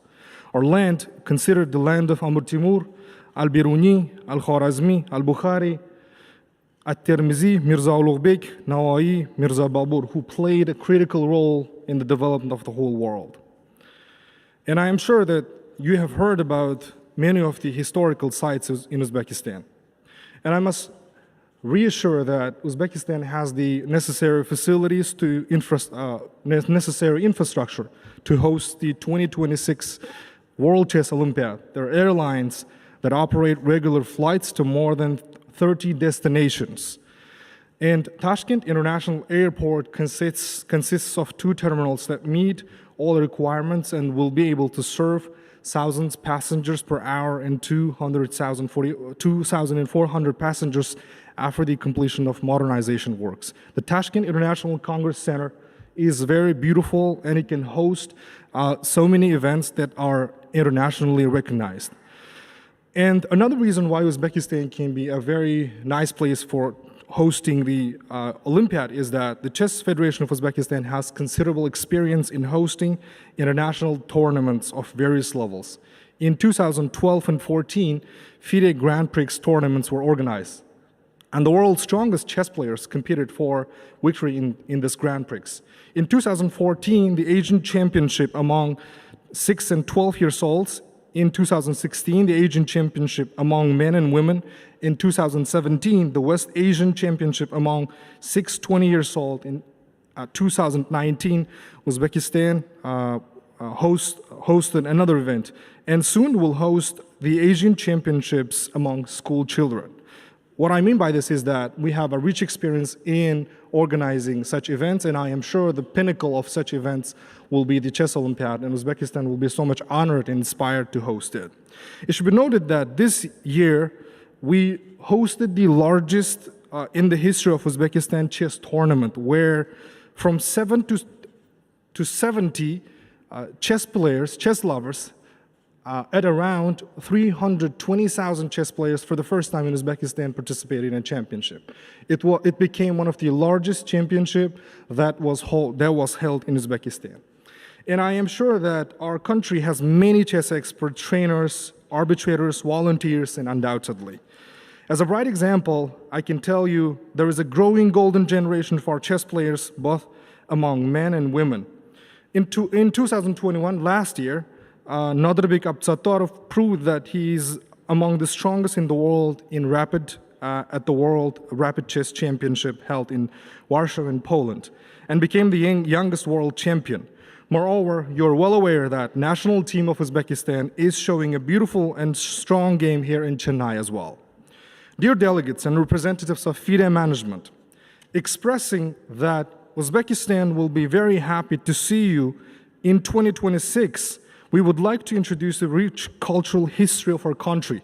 Our land, considered the land of Amr Timur, Al-Biruni, Al-Khwarazmi, Al-Bukhari, At-Tirmizi, Mirza Ulughbek, Nawai, Mirza Babur, who played a critical role in the development of the whole world. And I am sure that you have heard about many of the historical sites in Uzbekistan. And I must reassure that Uzbekistan has the necessary facilities to necessary infrastructure to host the 2026 World Chess Olympiad. There are airlines that operate regular flights to more than 30 destinations. And Tashkent International Airport consists of 2 terminals that meet all the requirements and will be able to serve thousands passengers per hour and 2,400 passengers after the completion of modernization works. The Tashkent International Congress Center is very beautiful and it can host so many events that are internationally recognized. And another reason why Uzbekistan can be a very nice place for hosting the Olympiad is that the Chess Federation of Uzbekistan has considerable experience in hosting international tournaments of various levels. In 2012 and 14, FIDE Grand Prix tournaments were organized, and the world's strongest chess players competed for victory in this Grand Prix. In 2014, the Asian Championship among 6 and 12 years olds. In 2016, the Asian Championship among men and women. In 2017, the West Asian Championship among 6-20 years old. In 2019, Uzbekistan hosted another event, and soon will host the Asian Championships among school children. What I mean by this is that we have a rich experience in organizing such events, and I am sure the pinnacle of such events will be the Chess Olympiad, and Uzbekistan will be so much honored and inspired to host it. It should be noted that this year we hosted the largest in the history of Uzbekistan chess tournament, where from 7 to 70 chess players, chess lovers, at around 320,000 chess players for the first time in Uzbekistan participated in a championship. It became one of the largest championship that was held in Uzbekistan. And I am sure that our country has many chess expert trainers, arbitrators, volunteers, and undoubtedly. As a bright example, I can tell you there is a growing golden generation for chess players, both among men and women. In 2021, last year, Nadirbek Absatarov proved that he is among the strongest in the world in at the World Rapid Chess Championship held in Warsaw in Poland, and became the youngest world champion. Moreover, you're well aware that national team of Uzbekistan is showing a beautiful and strong game here in Chennai as well. Dear delegates and representatives of FIDE management, expressing that Uzbekistan will be very happy to see you in 2026, we would like to introduce the rich cultural history of our country,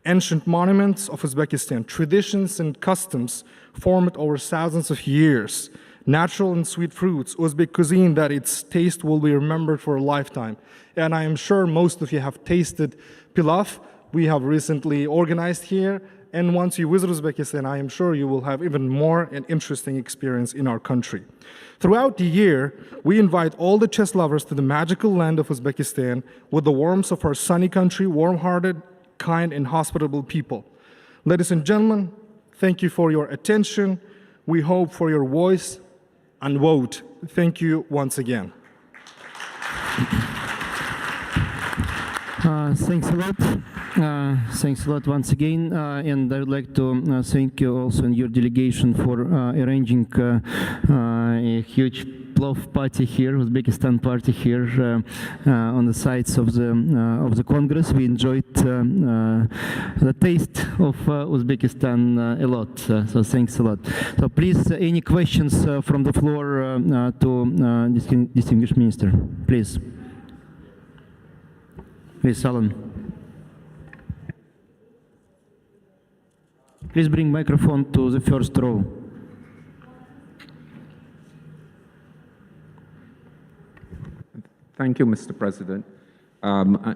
ancient monuments of Uzbekistan, traditions and customs formed over thousands of years, natural and sweet fruits, Uzbek cuisine that its taste will be remembered for a lifetime. And I am sure most of you have tasted pilaf we have recently organized here, And once you visit Uzbekistan, I am sure you will have even more an interesting experience in our country. Throughout the year, we invite all the chess lovers to the magical land of Uzbekistan with the warmth of our sunny country, warm-hearted, kind, and hospitable people. Ladies and gentlemen, thank you for your attention. We hope for your voice and vote. Thank you once again.
Thanks a lot. Thanks a lot once again. And I would like to thank you also and your delegation for arranging a huge plov party here, Uzbekistan party here on the sides of the Congress. We enjoyed the taste of Uzbekistan a lot. So thanks a lot. So please, any questions from the floor to distinguished minister, please. Please, Alan. Please bring microphone to the first row.
Thank you, Mr. President. I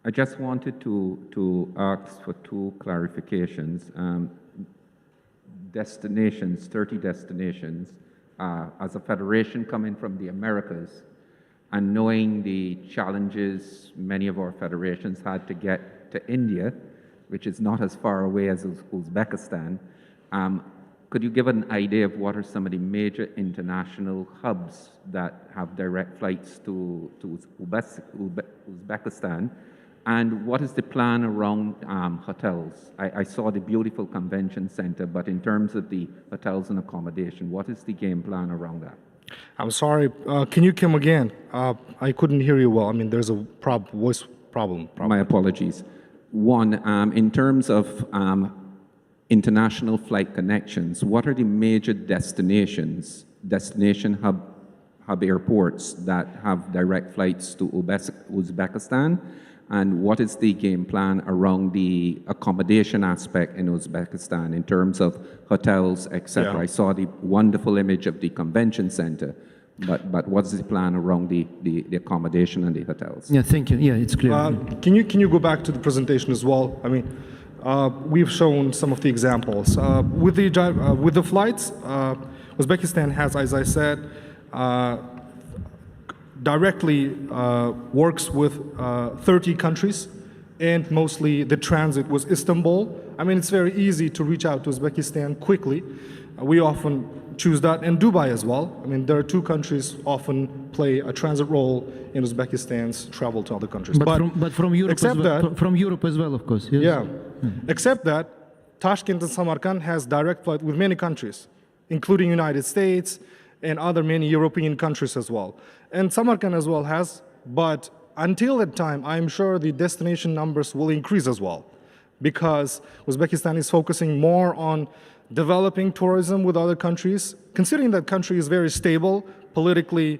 just wanted to ask for two clarifications. Destinations, 30 destinations, as a federation coming from the Americas, and knowing the challenges many of our federations had to get to India, which is not as far away as Uzbekistan, could you give an idea of what are some of the major international hubs that have direct flights to Uzbekistan? And what is the plan around hotels? I saw the beautiful convention center, but in terms of the hotels and accommodation, what is the game plan around that?
I'm sorry, can you come again? I couldn't hear you well. I mean, there's a voice problem.
My apologies. One, in terms of international flight connections, what are the major destination hub airports that have direct flights to Uzbekistan? And what is the game plan around the accommodation aspect in Uzbekistan in terms of hotels, etc.?
Yeah.
I saw the wonderful image of the convention center, but what's the plan around the accommodation and the hotels?
Yeah, thank you. Yeah, it's clear.
Can you go back to the presentation as well? I mean, we've shown some of the examples. With the flights, Uzbekistan has, as I said, directly works with 30 countries, and mostly the transit was Istanbul. I mean, it's very easy to reach out to Uzbekistan quickly. We often choose that, and Dubai as well. I mean, there are two countries often play a transit role in Uzbekistan's travel to other countries.
But from Europe,
except
as well,
that,
from Europe as well, of course. Yes.
yeah. Except that Tashkent and Samarkand has direct flight with many countries, including United States and other many European countries as well. And Samarkand as well has, but until that time, I'm sure the destination numbers will increase as well, because Uzbekistan is focusing more on developing tourism with other countries, considering that country is very stable, politically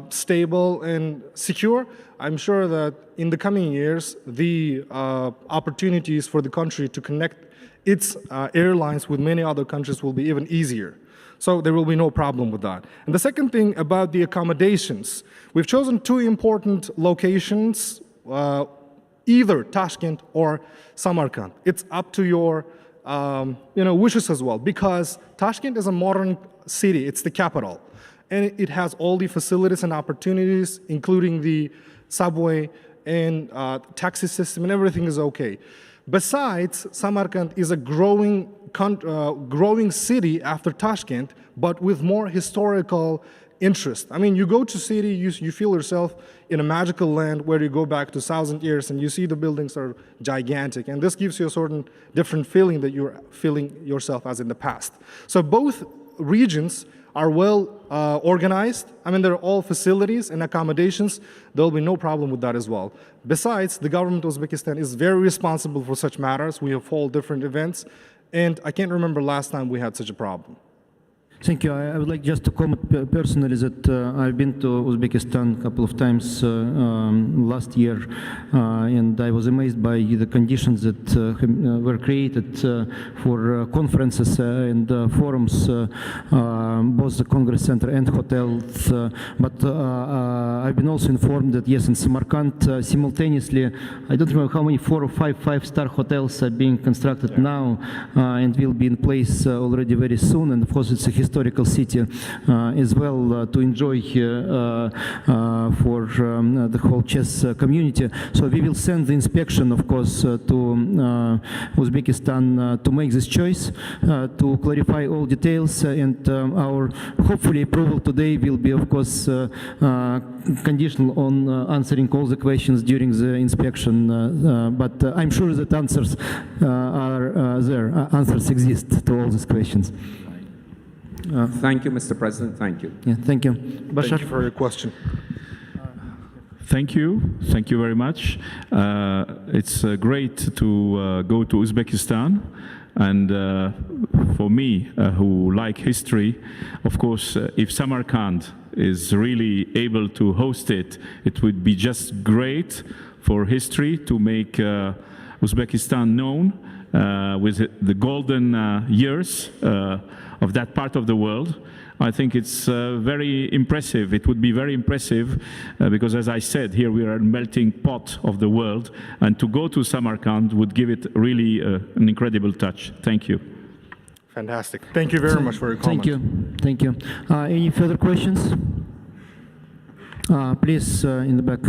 stable and secure. I'm sure that in the coming years, the opportunities for the country to connect its airlines with many other countries will be even easier. So there will be no problem with that. And the second thing about the accommodations, we've chosen two important locations, either Tashkent or Samarkand. It's up to your wishes as well, because Tashkent is a modern city, it's the capital, and it has all the facilities and opportunities, including the subway and taxi system, and everything is okay. Besides, Samarkand is a growing city after Tashkent, but with more historical interest. I mean, you go to city, you feel yourself in a magical land where you go back to 1,000 years and you see the buildings are gigantic, and this gives you a certain different feeling that you're feeling yourself as in the past. So both regions are well organized. I mean, they're all facilities and accommodations. There'll be no problem with that as well. Besides, the government of Uzbekistan is very responsible for such matters. We have all different events, and I can't remember last time we had such a problem.
Thank you. I would like just to comment personally that I've been to Uzbekistan a couple of times last year, and I was amazed by the conditions that were created for conferences and forums, both the Congress Center and hotels. But I've been also informed that, yes, in Samarkand, simultaneously, I don't remember how many, 4 or 5 five-star hotels are being constructed now and will be in place already very soon. And of course, it's a historical city as well to enjoy for the whole chess community. So we will send the inspection, of course, to Uzbekistan to make this choice, to clarify all details, and our hopefully approval today will be, of course, conditional on answering all the questions during the inspection. But I'm sure that answers are there. Answers exist to all these questions.
Thank you, Mr. President. Thank you.
Yeah, thank you.
Thank you for your question.
Thank you. Thank you very much. It's great to go to Uzbekistan. And for me, who like history, of course, if Samarkand is really able to host it, it would be just great for history to make Uzbekistan known with the golden years of that part of the world. I think it's very impressive. It would be very impressive because, as I said, here we are a melting pot of the world, and to go to Samarkand would give it really an incredible touch. Thank you.
Fantastic. Thank you very much for your comment.
Thank you. Thank you. Any further questions? Please, in the back.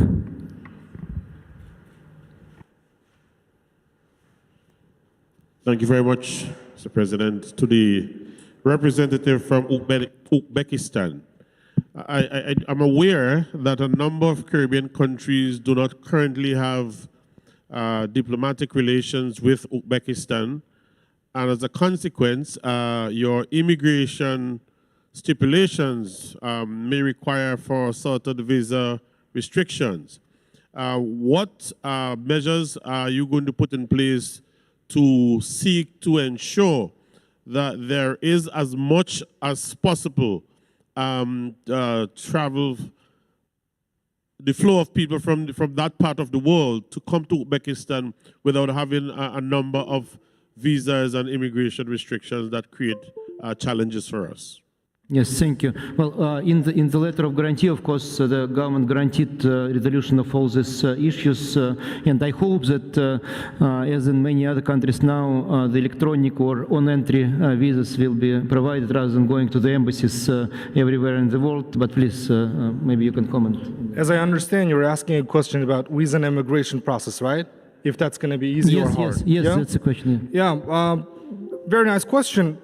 Thank you very much, Mr. President. To the representative from Uzbekistan, I'm aware that a number of Caribbean countries do not currently have diplomatic relations with Uzbekistan, and as a consequence, your immigration stipulations may require for certain visa restrictions. What measures are you going to put in place to seek to ensure that there is as much as possible travel, the flow of people from that part of the world to come to Uzbekistan without having a number of visas and immigration restrictions that create challenges for us?
Yes, thank you. Well, in the letter of guarantee, of course, the government guaranteed resolution of all these issues, and I hope that, as in many other countries now, the electronic or on-entry visas will be provided rather than going to the embassies everywhere in the world. But please, maybe you can comment.
As I understand, you're asking a question about visa and immigration process, right? If that's going to be easy or hard.
Yes,
yeah?
That's a question.
Yeah, very nice question.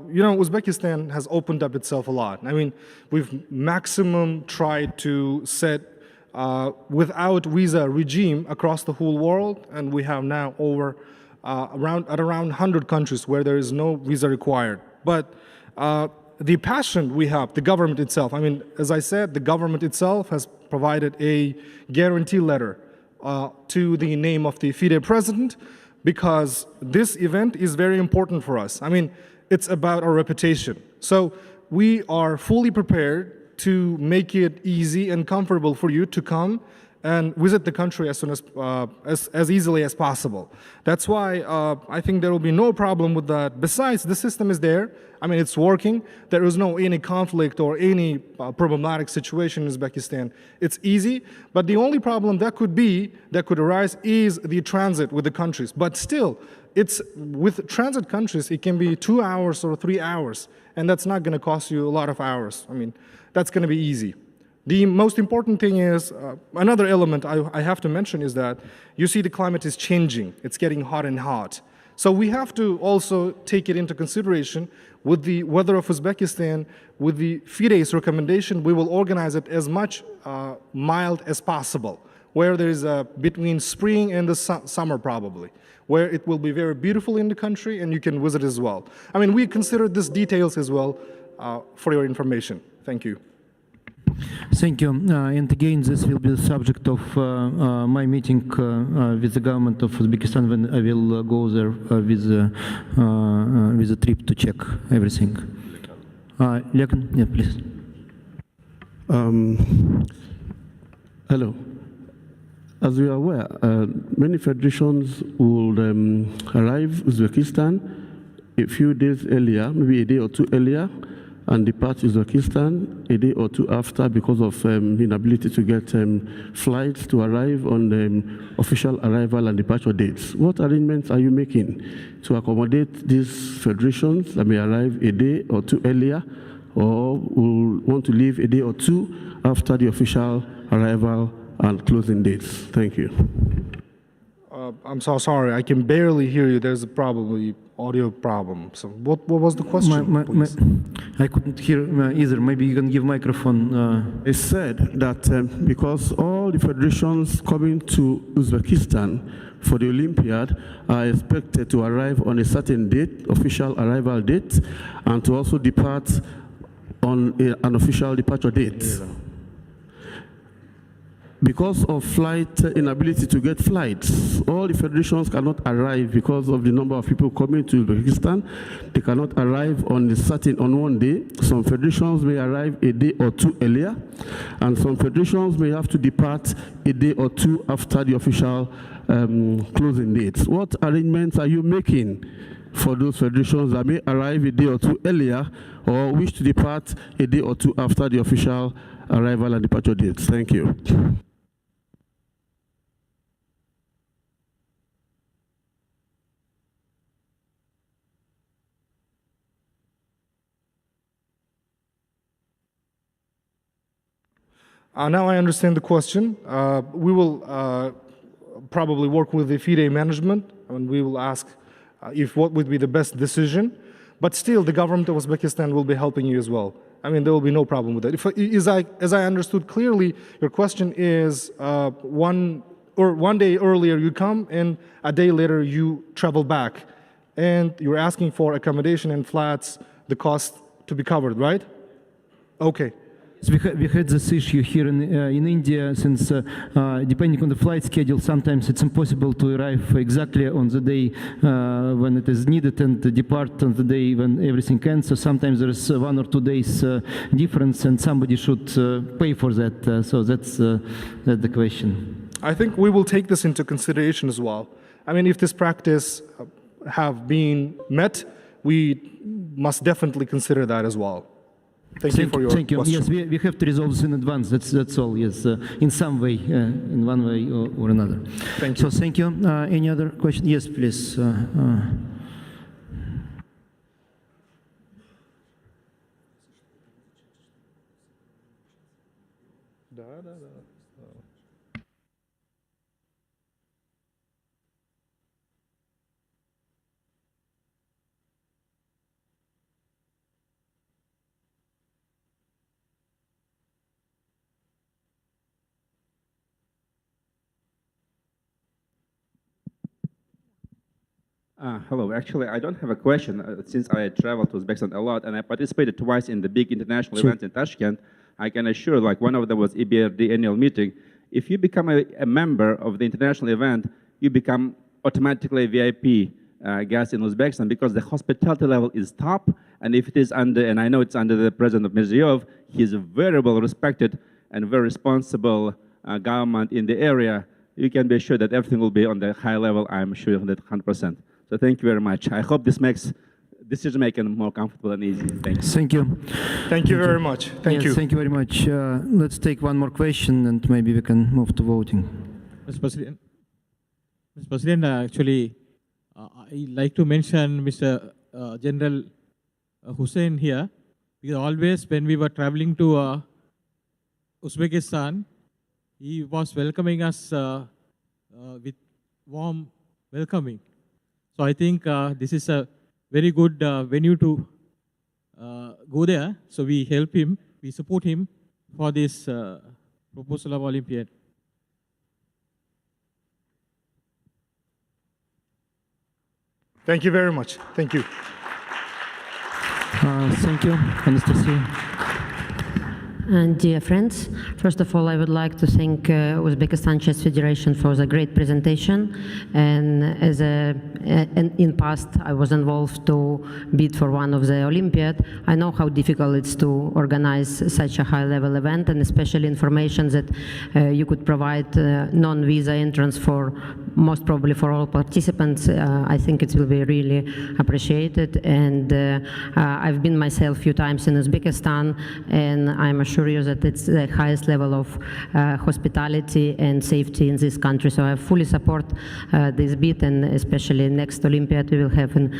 You know, Uzbekistan has opened up itself a lot. I mean, we've maximum tried to set without visa regime across the whole world, and we have now over around 100 countries where there is no visa required. But the passion we have, the government itself, I mean, as I said, the government itself has provided a guarantee letter to the name of the FIDE president, because this event is very important for us. I mean, it's about our reputation. So we are fully prepared to make it easy and comfortable for you to come and visit the country as soon as easily as possible. That's why I think there will be no problem with that. Besides, the system is there. I mean, it's working. There is no any conflict or any problematic situation in Uzbekistan. It's easy, but the only problem that could arise is the transit with the countries. But still, it's with transit countries, it can be 2 hours or 3 hours, and that's not going to cost you a lot of hours. I mean, that's going to be easy. The most important thing is, another element I have to mention is that you see the climate is changing. It's getting hot and hot. So we have to also take it into consideration with the weather of Uzbekistan. With the FIDE's recommendation, we will organize it as much mild as possible, where there is between spring and the summer probably, where it will be very beautiful in the country and you can visit as well. I mean, we consider these details as well for your information. Thank you.
Thank you. And again, this will be the subject of my meeting with the government of Uzbekistan when I will go there with a trip to check everything. Lekan, yeah, please.
Hello. As you are aware, many federations would arrive in Uzbekistan a few days earlier, maybe a day or two earlier, and depart Uzbekistan a day or two after because of inability to get flights to arrive on the official arrival and departure dates. What arrangements are you making to accommodate these federations that may arrive a day or two earlier or will want to leave a day or two after the official arrival and closing dates? Thank you.
I'm so sorry, I can barely hear you. There's probably audio problem. So what was the question, please?
I couldn't hear either. Maybe you can give microphone.
It said that because all the federations coming to Uzbekistan for the Olympiad are expected to arrive on a certain date, official arrival date, and to also depart on an official departure date. Because of flight inability to get flights, all the federations cannot arrive because of the number of people coming to Uzbekistan. They cannot arrive on one day. Some federations may arrive a day or two earlier, and some federations may have to depart a day or two after the official closing dates. What arrangements are you making for those federations that may arrive a day or two earlier or wish to depart a day or two after the official arrival and departure dates? Thank you.
Now I understand the question. We will probably work with the FIDE management, and we will ask if what would be the best decision. But still, the government of Uzbekistan will be helping you as well. I mean, there will be no problem with that. As I understood clearly, your question is one day earlier you come, and a day later you travel back, and you're asking for accommodation and flats, the cost to be covered, right? Okay.
We had this issue here in India, since depending on the flight schedule, sometimes it's impossible to arrive exactly on the day when it is needed and depart on the day when everything ends. So sometimes there is 1 or 2 days difference, and somebody should pay for that. So that's the question.
I think we will take this into consideration as well. I mean, if this practice have been met, we must definitely consider that as well. Thank you for your question.
Yes, we have to resolve this in advance. That's all. Yes, in some way, in one way or another.
Thank you.
So thank you. Any other question? Yes, please.
Hello. Actually, I don't have a question since I traveled to Uzbekistan a lot and I participated twice in the big international events in Tashkent. I can assure, like one of them was EBRD annual meeting. If you become a member of the international event, you become automatically a VIP guest in Uzbekistan because the hospitality level is top. And if it is under, and I know it's under the president of Mirziyoyev, he is a very well respected and very responsible government in the area. You can be sure that everything will be on the high level. I'm sure that 100%. So thank you very much. I hope this makes decision making more comfortable and easy. Thank you.
Thank you.
Thank you very much. Thank you.
Thank you very much. Let's take one more question and maybe we can move to voting.
Mr. President, actually, I like to mention Mr. General Hussein here, because always when we were traveling to Uzbekistan, he was welcoming us with warm welcoming. So I think this is a very good venue to go there. So we help him, we support him for this proposal of Olympiad.
Thank you very much. Thank you.
Thank you, Anastasia.
and dear friends, first of all, I would like to thank Uzbekistan Chess Federation for the great presentation. And in past, I was involved to bid for one of the Olympiad. I know how difficult it's to organize such a high-level event, and especially information that you could provide non-visa entrance for most probably for all participants. I think it will be really appreciated. And I've been myself a few times in Uzbekistan, and I'm assure you that it's the highest level of hospitality and safety in this country. So I fully support this bid, and especially next Olympiad we will have in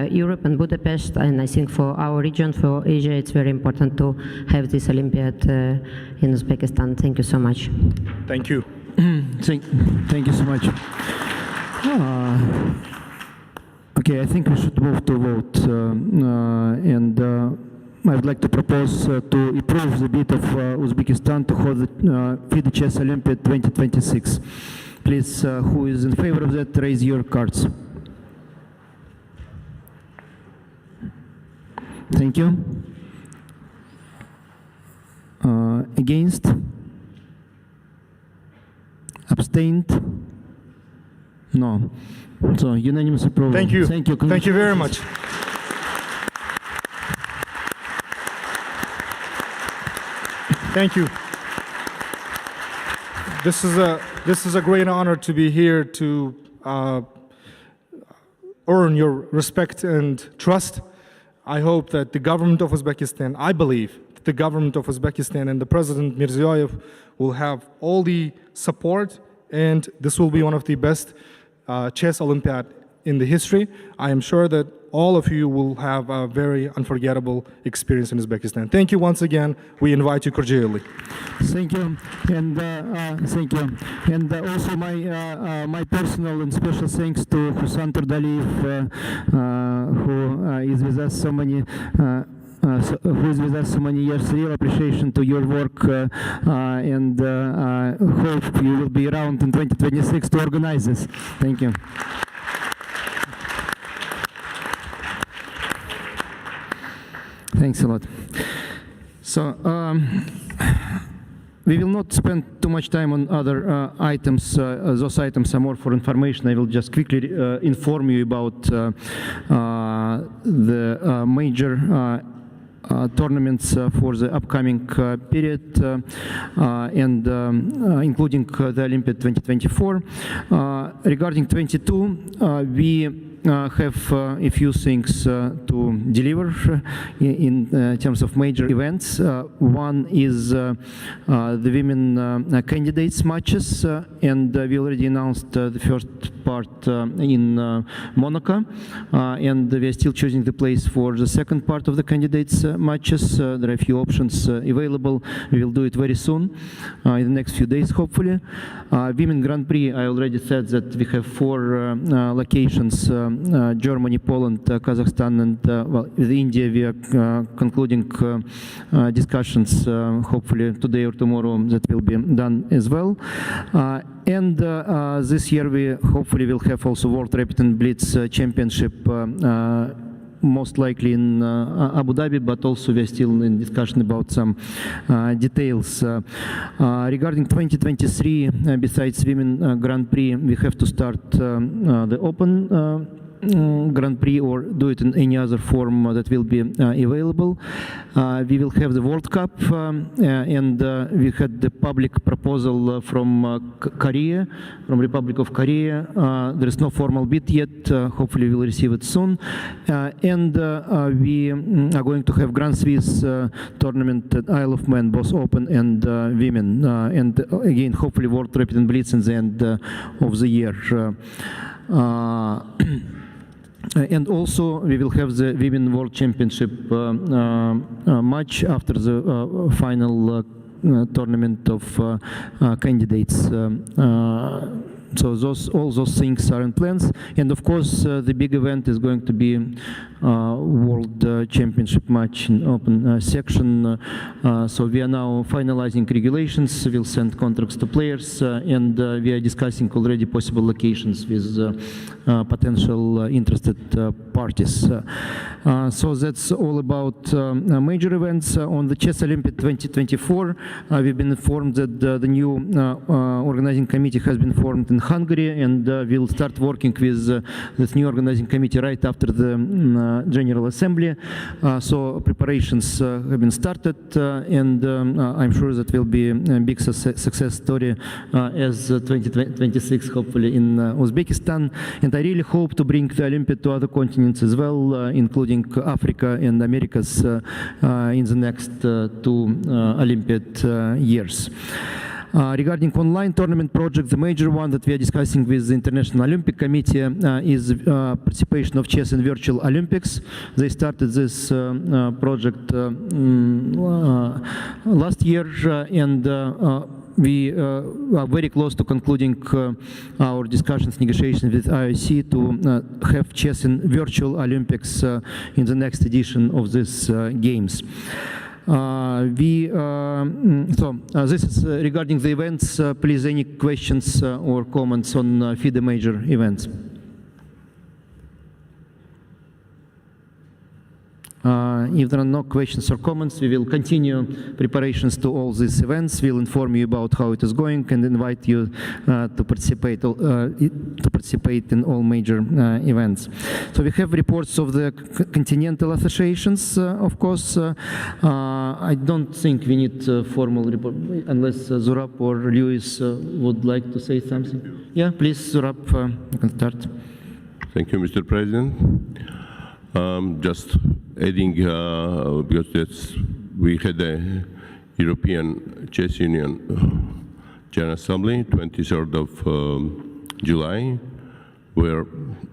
Europe and Budapest. And I think for our region, for Asia, it's very important to have this Olympiad in Uzbekistan. Thank you so much.
Thank you.
Thank you so much. Okay, I think we should move to vote. I would like to propose to approve the bid of Uzbekistan to hold the FIDE Chess Olympiad 2026. Please, who is in favor of that, raise your cards. Thank you. Against? Abstained? No. So unanimous approval.
Thank you.
Thank you.
Thank you very much. Thank you. This is a great honor to be here to earn your respect and trust. I hope that the government of Uzbekistan, I believe that the government of Uzbekistan and the President Mirziyoyev will have all the support, and this will be one of the best chess Olympiad in the history. I am sure that all of you will have a very unforgettable experience in Uzbekistan. Thank you once again. We invite you cordially.
Thank you, and thank you. And also my personal and special thanks to Husan Turdaliyev, who is with us so many. Who is with us so many years. Real appreciation to your work, and hope you will be around in 2026 to organize this. Thank you. Thanks a lot. So we will not spend too much time on other items. Those items are more for information. I will just quickly inform you about the major tournaments for the upcoming period, and including the Olympiad 2024. Regarding 22, we have a few things to deliver in terms of major events. One is the women candidates matches, and we already announced the first part in Monaco, and we are still choosing the place for the second part of the candidates matches. There are a few options available. We will do it very soon, in the next few days, hopefully. Women Grand Prix, I already said that we have 4 locations, Germany, Poland, Kazakhstan, and well, with India we are concluding discussions, hopefully today or tomorrow that will be done as well. And this year we hopefully will have also World Rapid and Blitz Championship, most likely in Abu Dhabi, but also we're still in discussion about some details. Regarding 2023, besides Women Grand Prix, we have to start the Open Grand Prix or do it in any other form that will be available. We will have the World Cup, and we had the public proposal from Korea, from Republic of Korea. There is no formal bid yet. Hopefully we will receive it soon. And we are going to have Grand Swiss tournament at Isle of Man, both open and women. And again, hopefully World Rapid and Blitz in the end of the year. And also we will have the Women World Championship match after the final tournament of candidates. So all those things are in plans. And of course, the big event is going to be World Championship match in open section. So we are now finalizing regulations. We'll send contracts to players, and we are discussing already possible locations with potential interested parties. So that's all about major events. On the Chess Olympiad 2024, we've been informed that the new organizing committee has been formed in Hungary, and we'll start working with this new organizing committee right after the General Assembly. So preparations have been started, and I'm sure that will be a big success story as 2026, hopefully, in Uzbekistan. And I really hope to bring the Olympiad to other continents as well, including Africa and Americas in the next 2 Olympiad years. Regarding online tournament project, the major one that we are discussing with the International Olympic Committee is participation of chess in virtual Olympics. They started this project last year, and we are very close to concluding our discussions, negotiations with IOC to have chess in virtual Olympics in the next edition of these games. This is regarding the events. Please, any questions or comments on FIDE major events? If there are no questions or comments, we will continue preparations to all these events. We'll inform you about how it is going and invite you to participate in all major events. So we have reports of the continental associations, of course. I don't think we need a formal report, unless Zurab or Lewis would like to say something. Yeah, please, Zurab, you can start.
Thank you, Mr. President. Just adding, because we had the European Chess Union General Assembly, 23rd of July, where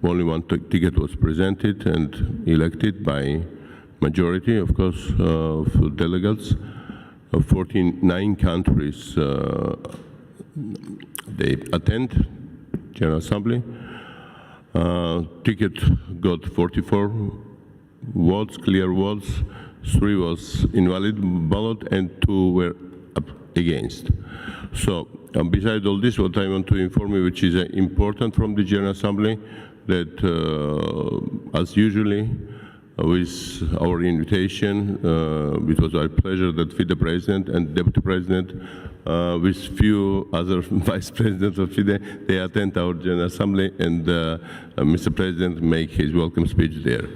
only one ticket was presented and elected by majority, of course, of delegates. 49 countries, they attend General Assembly. Ticket got 44 votes, clear votes, 3 was invalid ballot, and 2 were against. So, besides all this, what I want to inform you, which is important from the General Assembly, that as usually, with our invitation, it was our pleasure that FIDE President and Deputy President, with few other Vice Presidents of FIDE, they attend our General Assembly, and Mr. President make his welcome speech there.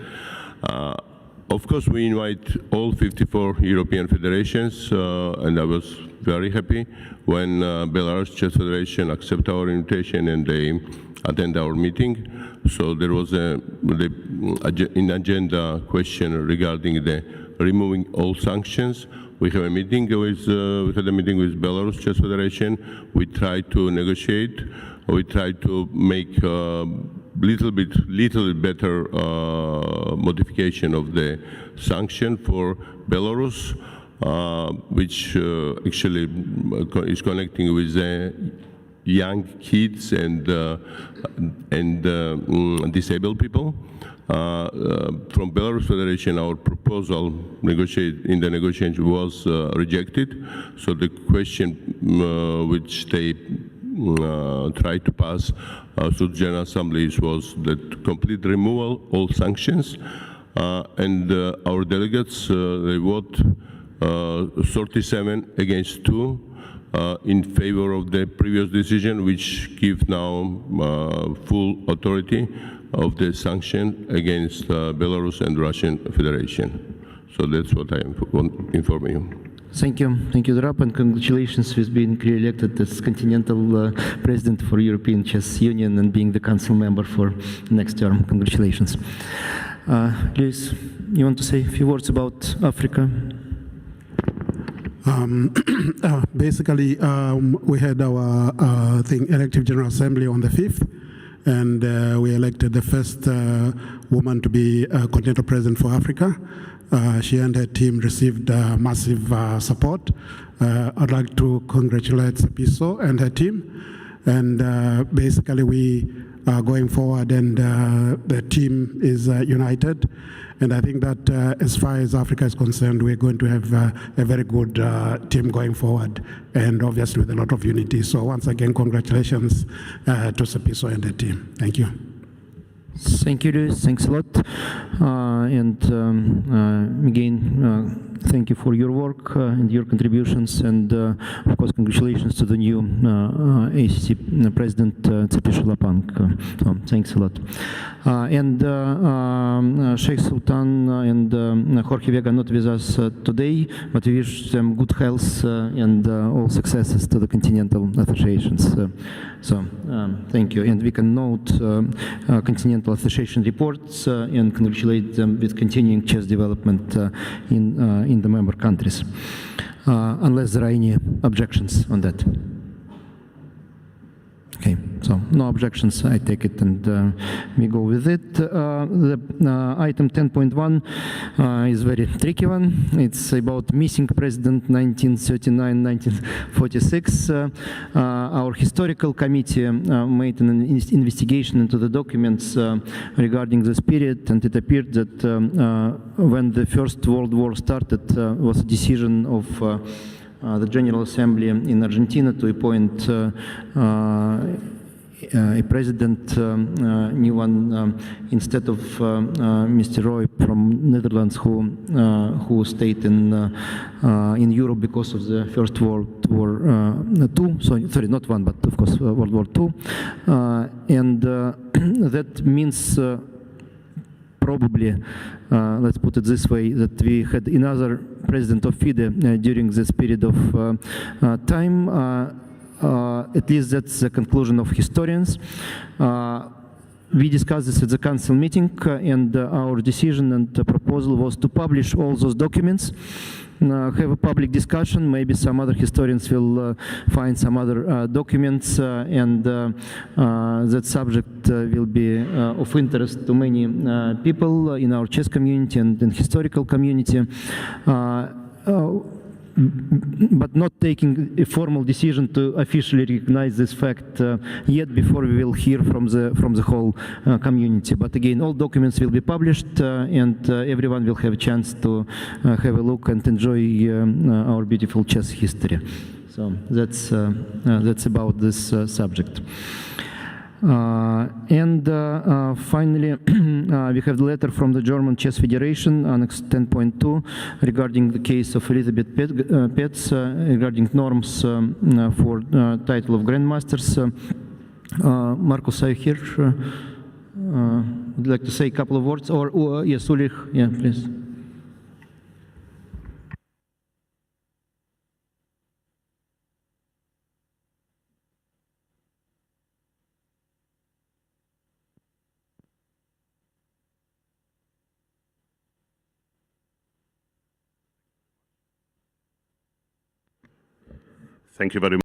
Of course, we invite all 54 European federations, and I was very happy when Belarus Chess Federation accepted our invitation and they attend our meeting. So there was in agenda question regarding the removing all sanctions. We have a meeting with Belarus Chess Federation. We tried to negotiate. We tried to make little better modification of the sanction for Belarus, which actually is connecting with the young kids and disabled people. From Belarus Federation, our proposal in the negotiation was rejected. So the question which they tried to pass through the General Assembly was that complete removal all sanctions, and our delegates they vote 37 against 2 in favor of the previous decision, which gives now full authority of the sanction against Belarus and Russian Federation. So that's what I want to inform you.
Thank you, Zurab, and congratulations with being re-elected as Continental President for European Chess Union and being the Council member for next term. Congratulations. Luis, you want to say a few words about Africa?
Basically, we had our elective General Assembly on the 5th, and we elected the first woman to be Continental President for Africa. She and her team received massive support. I'd like to congratulate Sapiso and her team. And basically, we going forward, and the team is united. And I think that as far as Africa is concerned, we're going to have a very good team going forward, and obviously with a lot of unity. So once again, congratulations to Sepiso and the team. Thank you.
Thank you, Luis. Thanks a lot. Again, thank you for your work and your contributions, and of course, congratulations to the new ACC President Tsepiso Lapang. Thanks a lot. Sheikh Sultan and Jorge Vega are not with us today, but we wish them good health and all successes to the Continental Associations. Thank you. And we can note Continental Association reports and congratulate them with continuing chess development in the member countries, unless there are any objections on that. Okay, so no objections, I take it, and we go with it. The item 10.1 is very tricky one. It's about missing president 1939-1946. Our historical committee made an investigation into the documents regarding this period, and it appeared that when the First World War started, was a decision of the General Assembly in Argentina to appoint a president, new one, instead of Mr. Roy from Netherlands, who stayed in Europe because of the First World War II. Sorry, not one, but of course World War II, and that means. Probably, let's put it this way, that we had another president of FIDE during this period of time. At least that's the conclusion of historians. We discussed this at the council meeting, and our decision and proposal was to publish all those documents, have a public discussion. Maybe some other historians will find some other documents, and that subject will be of interest to many people in our chess community and in historical community. But not taking a formal decision to officially recognize this fact yet before we will hear from the whole community. But again, all documents will be published, and everyone will have a chance to have a look and enjoy our beautiful chess history. So that's about this subject. Finally, we have the letter from the German Chess Federation, Annex 10.2, regarding the case of Elizabeth Petz, regarding norms for title of grandmasters. Marcus, are you here? Would you like to say a couple of words? Or yes, Ulrich, yeah, please.
Thank you very much.